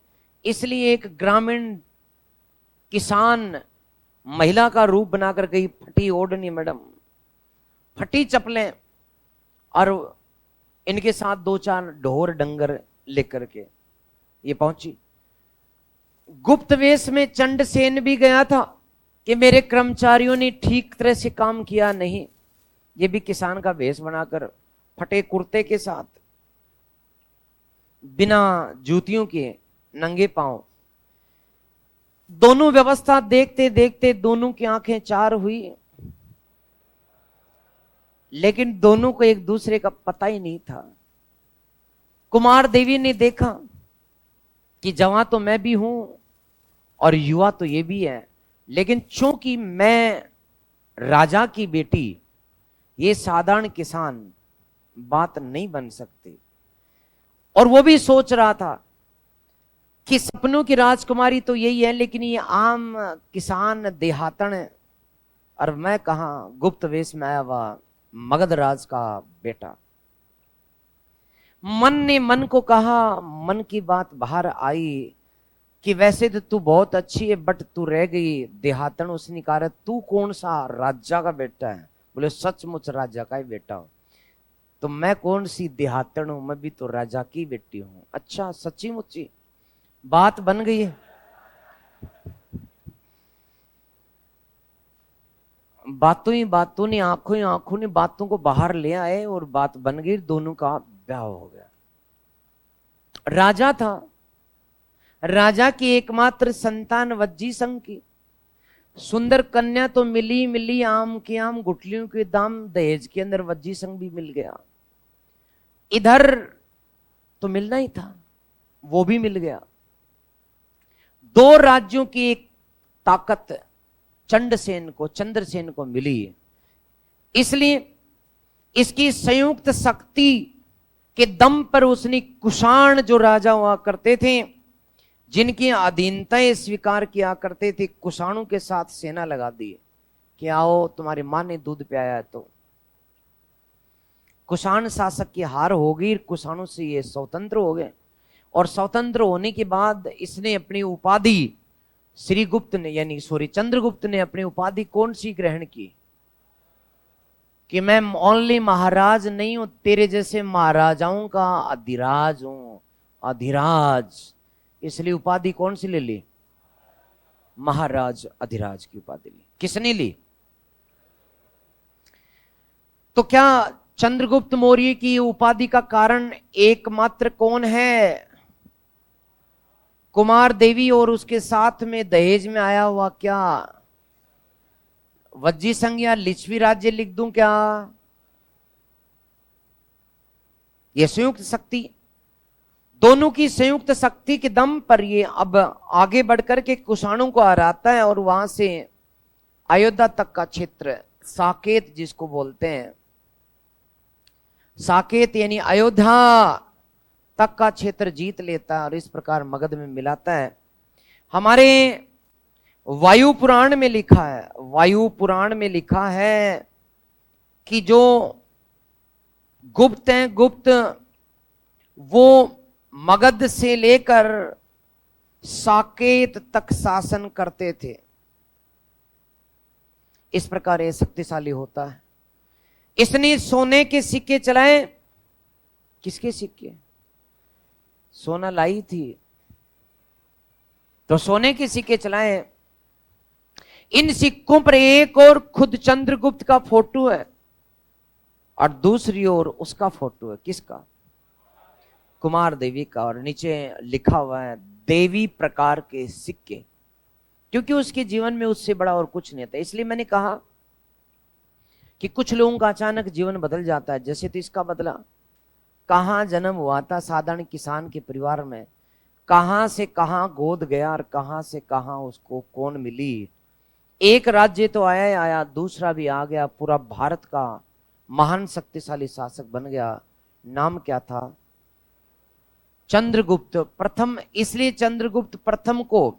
इसलिए एक ग्रामीण किसान महिला का रूप बनाकर गई, फटी ओढ़नी मैडम, फटी चप्पलें, और इनके साथ 2-4 ढोर डंगर लेकर के ये पहुंची। गुप्त वेश में चंडसेन भी गया था कि मेरे कर्मचारियों ने ठीक तरह से काम किया नहीं। ये भी किसान का वेश बनाकर फटे कुर्ते के साथ, बिना जूतियों के, नंगे पांव। दोनों व्यवस्था देखते देखते दोनों की आंखें चार हुई, लेकिन दोनों को एक दूसरे का पता ही नहीं था। कुमार देवी ने देखा कि जवान तो मैं भी हूं और युवा तो ये भी है, लेकिन चूंकि मैं राजा की बेटी, ये साधारण किसान, बात नहीं बन सकती। और वो भी सोच रहा था कि सपनों की राजकुमारी तो यही है, लेकिन ये आम किसान देहातन है, और मैं कहां गुप्त वेश में आया हुआ मगध राज का बेटा। मन ने मन को कहा, मन की बात बाहर आई कि वैसे तो तू बहुत अच्छी है, बट तू रह गई देहातन। उसने कहा तू कौन सा राजा का बेटा है? बोले सचमुच राजा का ही बेटा हूं। तो मैं कौन सी देहातन हूं, मैं भी तो राजा की बेटी हूं। अच्छा, सच्ची मुच्ची बात बन गई है। बातों ही बातों ने, आंखों ही आंखों ने बातों को बाहर ले आए और बात बन गई, दोनों का ब्याह हो गया। राजा था, राजा की एकमात्र संतान वज्जी संघ की सुंदर कन्या तो मिली मिली, आम के आम गुठलियों के दाम, दहेज के अंदर वज्जी संघ भी मिल गया। इधर तो मिलना ही था, वो भी मिल गया। 2 राज्यों की एक ताकत चंडसेन को, चंद्रसेन को मिली, इसलिए इसकी संयुक्त शक्ति के दम पर उसने कुषाण जो राजा हुआ करते थे, जिनकी अधीनताएं स्वीकार किया करते थे, कुषाणों के साथ सेना लगा दी कि आओ तुम्हारी मां ने दूध पियाया है। तो कुषाण शासक की हार हो गई, कुषाणों से ये स्वतंत्र हो गए। और स्वतंत्र होने के बाद इसने अपनी उपाधि, श्रीगुप्त ने, यानी सॉरी चंद्रगुप्त ने अपनी उपाधि कौन सी ग्रहण की कि मैं ओनली महाराज नहीं हूं, तेरे जैसे महाराजाओं का अधिराज हूं, अधिराज। इसलिए उपाधि कौन सी ले ली? महाराज अधिराज की उपाधि ली। किसने ली? तो क्या चंद्रगुप्त मौर्य की उपाधि का कारण एकमात्र कौन है? कुमार देवी और उसके साथ में दहेज में आया हुआ क्या वज्जी संघ या लिच्छवी राज्य लिख दूं क्या? ये संयुक्त शक्ति, दोनों की संयुक्त शक्ति के दम पर ये अब आगे बढ़कर के कुषाणों को हराता है और वहां से अयोध्या तक का क्षेत्र, साकेत जिसको बोलते हैं, साकेत यानी अयोध्या तक का क्षेत्र जीत लेता है और इस प्रकार मगध में मिलाता है। हमारे वायु पुराण में लिखा है, वायु पुराण में लिखा है कि जो गुप्त हैं, गुप्त वो मगध से लेकर साकेत तक शासन करते थे। इस प्रकार ये शक्तिशाली होता है। इसने सोने के सिक्के चलाए। किसके सिक्के? सोना लाई थी तो सोने के सिक्के चलाए। इन सिक्कों पर एक और खुद चंद्रगुप्त का फोटो है और दूसरी ओर उसका फोटो है। किसका? कुमार देवी का। और नीचे लिखा हुआ है देवी प्रकार के सिक्के, क्योंकि उसके जीवन में उससे बड़ा और कुछ नहीं था। इसलिए मैंने कहा कि कुछ लोगों का अचानक जीवन बदल जाता है, जैसे तो इसका बदला। कहां जन्म हुआ था साधारण किसान के परिवार में, कहां से कहां गोद गया और कहां से कहां उसको कौन मिली। एक राज्य तो आया ही आया, दूसरा भी आ गया, पूरा भारत का महान शक्तिशाली शासक बन गया। नाम क्या था? चंद्रगुप्त प्रथम। इसलिए चंद्रगुप्त प्रथम को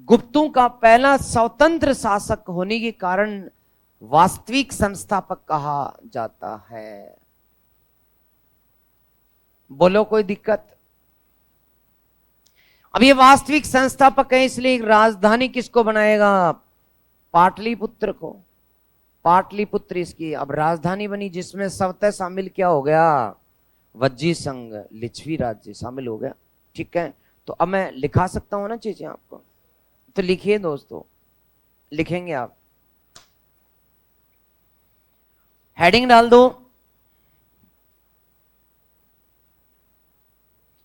गुप्तों का पहला स्वतंत्र शासक होने के कारण वास्तविक संस्थापक कहा जाता है। बोलो कोई दिक्कत? अब ये वास्तविक संस्थापक है, इसलिए राजधानी किसको बनाएगा? पाटलिपुत्र को। पाटलिपुत्र इसकी अब राजधानी बनी, जिसमें स्वतः शामिल क्या हो गया? वज्जी संघ, लिच्छवी राज्य शामिल हो गया। ठीक है, तो अब मैं लिखा सकता हूं ना चीजें आपको? तो लिखिए दोस्तों, लिखेंगे आप। हेडिंग डाल दो।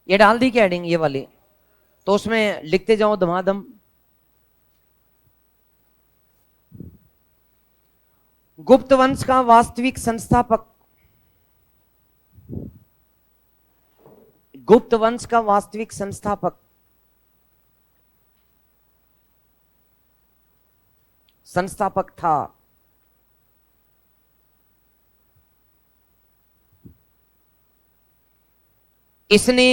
ये डाल दी क्या हेडिंग? ये वाली। तो उसमें लिखते जाओ धमाधम। गुप्त वंश का वास्तविक संस्थापक, गुप्त वंश का वास्तविक संस्थापक था इसने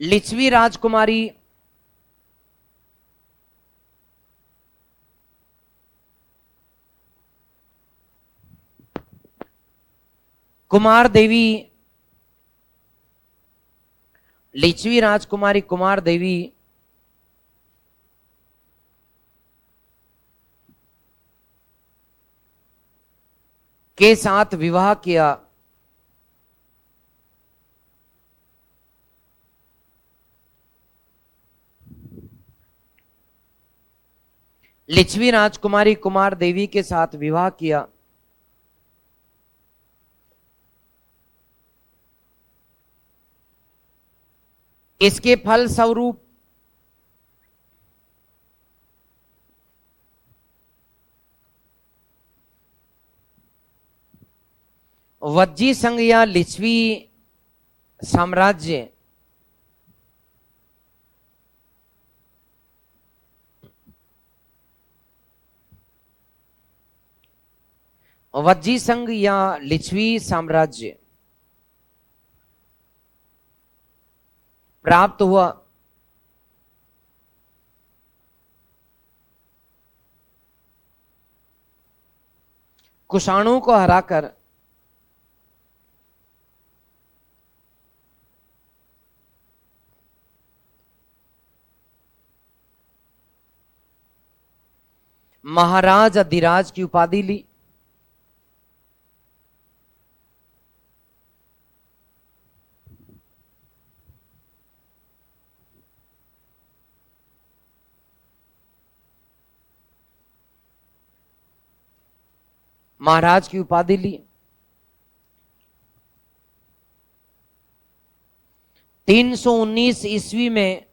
लिच्छवी राजकुमारी कुमार देवी, लिच्छवी राजकुमारी कुमार देवी के साथ विवाह किया। लिच्छवी राजकुमारी कुमार देवी के साथ विवाह किया। इसके फल स्वरूप वज्जी संघ या लिच्छवी साम्राज्य वज्जी संघ या लिच्छवी साम्राज्य प्राप्त हुआ। कुषाणों को हराकर महाराज अधिराज की उपाधि ली। महाराज की उपाधि ली। 319 ईस्वी में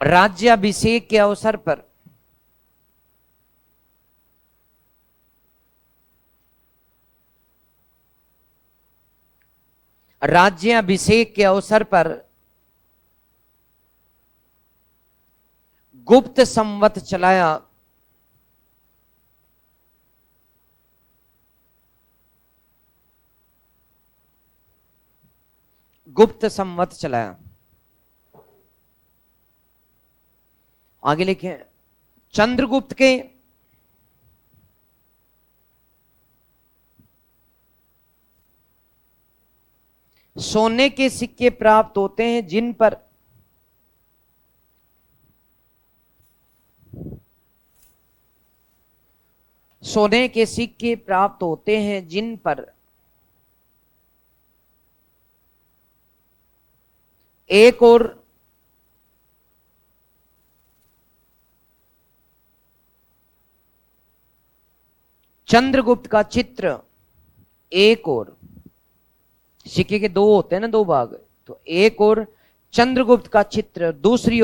राज्याभिषेक के अवसर पर राज्याभिषेक के अवसर पर गुप्त संवत चलाया। गुप्त संवत चलाया। आगे लिखे चंद्रगुप्त के सोने के सिक्के प्राप्त होते हैं जिन पर सोने के सिक्के प्राप्त होते हैं जिन पर एक और चंद्रगुप्त का चित्र, एक और सिक्के के दो होते हैं ना, दो भाग, तो एक और चंद्रगुप्त का चित्र, दूसरी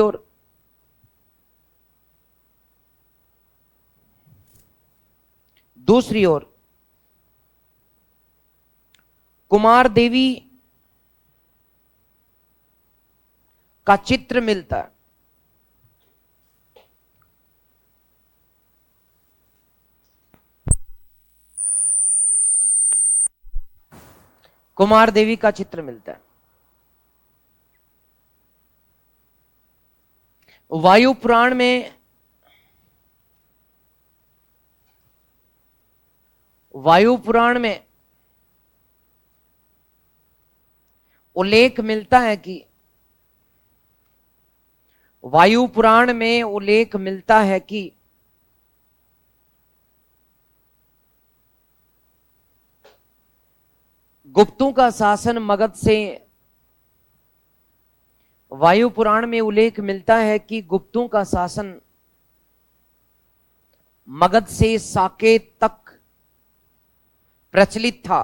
ओर कुमार देवी का चित्र मिलता है। कुमार देवी का चित्र मिलता है। वायु पुराण में उल्लेख मिलता है कि वायु पुराण में उल्लेख मिलता है कि गुप्तों का शासन मगध से, वायु पुराण में उल्लेख मिलता है कि गुप्तों का शासन मगध से साकेत तक प्रचलित था।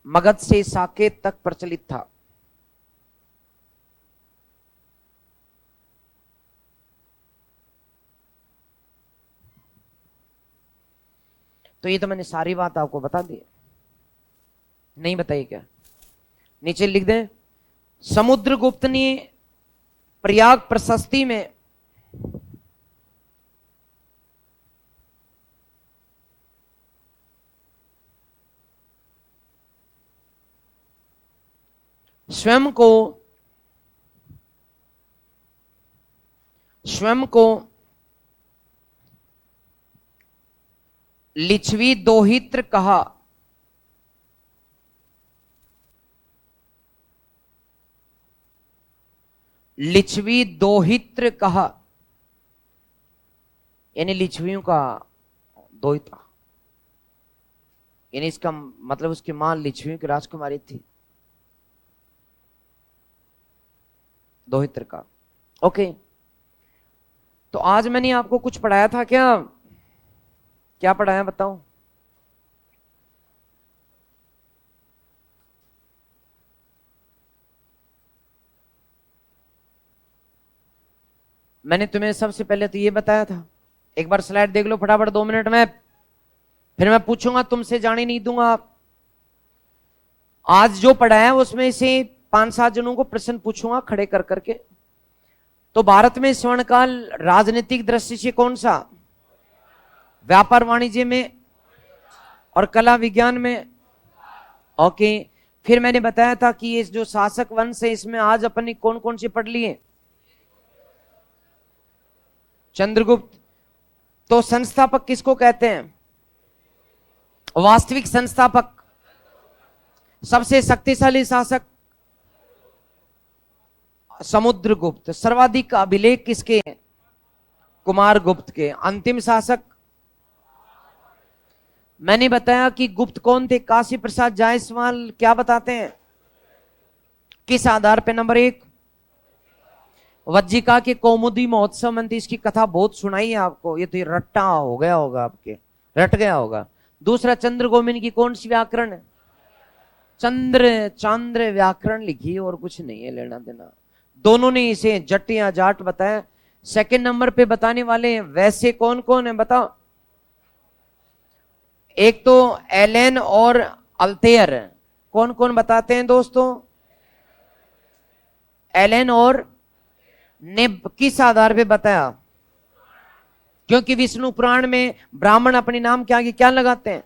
मगध से साकेत तक प्रचलित था। तो ये तो मैंने सारी बात आपको बता दी, नहीं बताई क्या? नीचे लिख दें, समुद्रगुप्त ने प्रयाग प्रशस्ति में स्वयं को लिच्छवी दोहित्र कहा। लिच्छवी दोहित्र कहा, यानी लिच्छवियों का दोहिता, यानी इसका मतलब उसकी मां लिच्छवियों की राजकुमारी थी, दोहित्र का। ओके, तो आज मैंने आपको कुछ पढ़ाया था क्या? क्या पढ़ाया बताओ? मैंने तुम्हें सबसे पहले तो ये बताया था, एक बार स्लाइड देख लो फटाफट 2 मिनट में, फिर मैं पूछूंगा, तुमसे जाने नहीं दूंगा। आज जो पढ़ाया उसमें से 5-7 जनों को प्रश्न पूछूंगा खड़े कर करके। तो भारत में स्वर्णकाल राजनीतिक दृष्टि से कौन सा? व्यापार वाणिज्य में और कला विज्ञान में। ओके, फिर मैंने बताया था कि ये जो शासक वंश है इसमें आज अपनी कौन कौन सी पढ़ लिए? चंद्रगुप्त। तो संस्थापक किसको कहते हैं? वास्तविक संस्थापक। सबसे शक्तिशाली शासक समुद्रगुप्त। सर्वाधिक अभिलेख किसके? कुमार गुप्त के। अंतिम शासक मैंने बताया कि गुप्त कौन थे? काशी प्रसाद जायसवाल। क्या बताते हैं? किस आधार पे? नंबर 1 वज्जिका के कौमुदी महोत्सव में इसकी कथा बहुत सुनाई है आपको, ये तो रट्टा हो गया होगा, आपके रट गया होगा। दूसरा चंद्र गोमिन की कौन सी व्याकरण है? चंद्र चांद्र व्याकरण लिखी और कुछ नहीं है लेना देना। दोनों ने इसे जट या जाट बताया। सेकंड नंबर पे बताने वाले वैसे कौन कौन है बताओ। एक तो एलेन और अल्तेयर। कौन कौन बताते हैं दोस्तों? एलेन और ने किस आधार पे बताया? क्योंकि विष्णु पुराण में ब्राह्मण अपने नाम के आगे क्या लगाते हैं?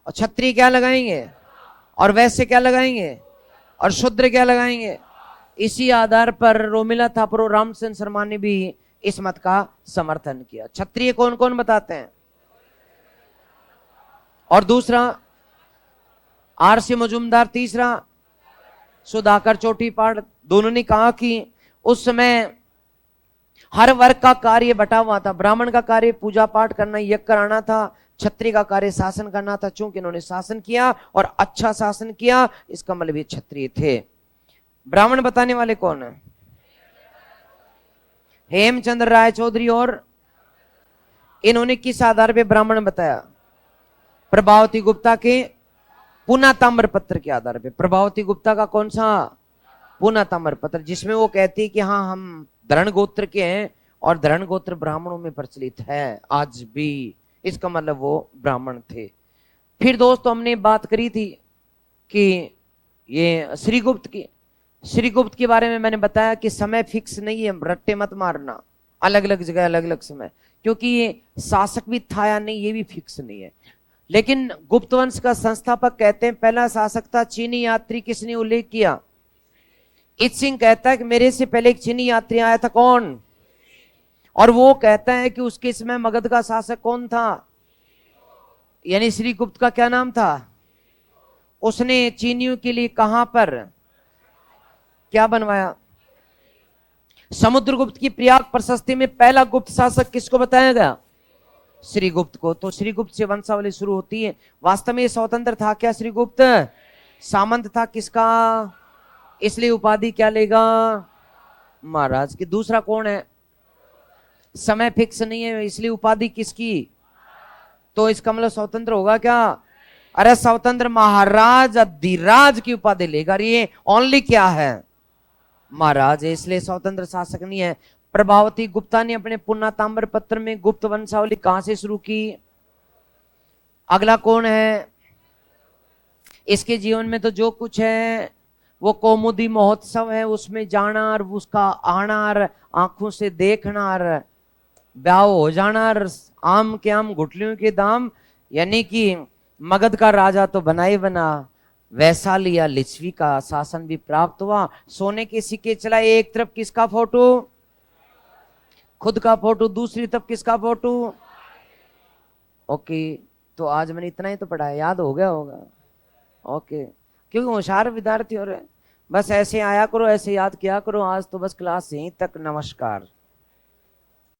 और क्षत्रिय क्या लगाएंगे? और वैश्य क्या लगाएंगे? और शूद्र क्या लगाएंगे? इसी आधार पर रोमिला थापर और रामचंद्र शर्मा ने भी इस मत का समर्थन किया। क्षत्रिय कौन कौन बताते हैं? और दूसरा आरसी मजुमदार, तीसरा सुधाकर चोटीपाड़। दोनों ने कहा कि उस समय हर वर्ग का कार्य बटा हुआ था। ब्राह्मण का कार्य पूजा पाठ करना, यज्ञ कराना था। क्षत्रिय का कार्य शासन करना था। चूंकि इन्होंने शासन किया और अच्छा शासन किया, इसका मतलब ये क्षत्रिय थे। ब्राह्मण बताने वाले कौन है? हेमचंद्र राय चौधरी। और इन्होंने किस आधार पे ब्राह्मण बताया? प्रभावती गुप्ता के पुना ताम्र पत्र के आधार पे। प्रभावती गुप्ता का कौन सा? पुना ताम्र पत्र, जिसमें वो कहती कि हाँ हम धरण गोत्र के हैं और धरण गोत्र ब्राह्मणों में प्रचलित है आज भी। इसका मतलब वो ब्राह्मण थे। फिर दोस्तों हमने बात करी थी कि ये श्रीगुप्त की। श्रीगुप्त के बारे में मैंने बताया कि समय फिक्स नहीं है, रट्टे मत मारना, अलग अलग जगह अलग अलग समय, क्योंकि ये शासक भी था या नहीं ये भी फिक्स नहीं है। लेकिन गुप्त वंश का संस्थापक कहते हैं पहला शासक था चीनी यात्री। किसने उल्लेख किया? इत सिंह कहता है कि मेरे से पहले एक चीनी यात्री आया था। कौन? और वो कहता है कि उसके समय मगध का शासक कौन था? यानी श्रीगुप्त का क्या नाम था? उसने चीनियों के लिए कहां पर क्या बनवाया? समुद्रगुप्त की प्रयाग प्रशस्ति में पहला गुप्त शासक किसको बताया गया? श्रीगुप्त को। तो श्रीगुप्त से वंशावली शुरू होती है। वास्तव में स्वतंत्र था क्या श्रीगुप्त? सामंत था किसका? इसलिए उपाधि क्या लेगा? महाराज की। दूसरा कौन है? समय फिक्स नहीं है, इसलिए उपाधि किसकी? तो इसका मतलब स्वतंत्र होगा क्या? अरे स्वतंत्र महाराज अधिराज की उपाधि लेगा। ये ओनली क्या है? महाराज है, इसलिए स्वतंत्र शासक नहीं है। प्रभावती गुप्ता ने अपने पुना ताम्र पत्र में गुप्त वंशावली कहां से शुरू की? अगला कौन है? इसके जीवन में तो जो कुछ है वो कौमुदी महोत्सव है, उसमें जाना और उसका आना और आंखों से देखना और ब्याह हो जाना और आम के आम गुटलियों के दाम। यानी कि मगध का राजा तो बना ही बना, वैशाली या लिच्छवी का शासन भी प्राप्त हुआ। सोने के सिक्के चलाए, एक तरफ किसका फोटो? खुद का फोटो, दूसरी तरफ किसका फोटो? ओके, तो आज मैंने इतना ही तो पढ़ाया, याद हो गया होगा। ओके, क्योंकि होशियार विद्यार्थी हो रहे, बस ऐसे आया करो, ऐसे याद किया करो। आज तो बस क्लास यहीं तक। नमस्कार।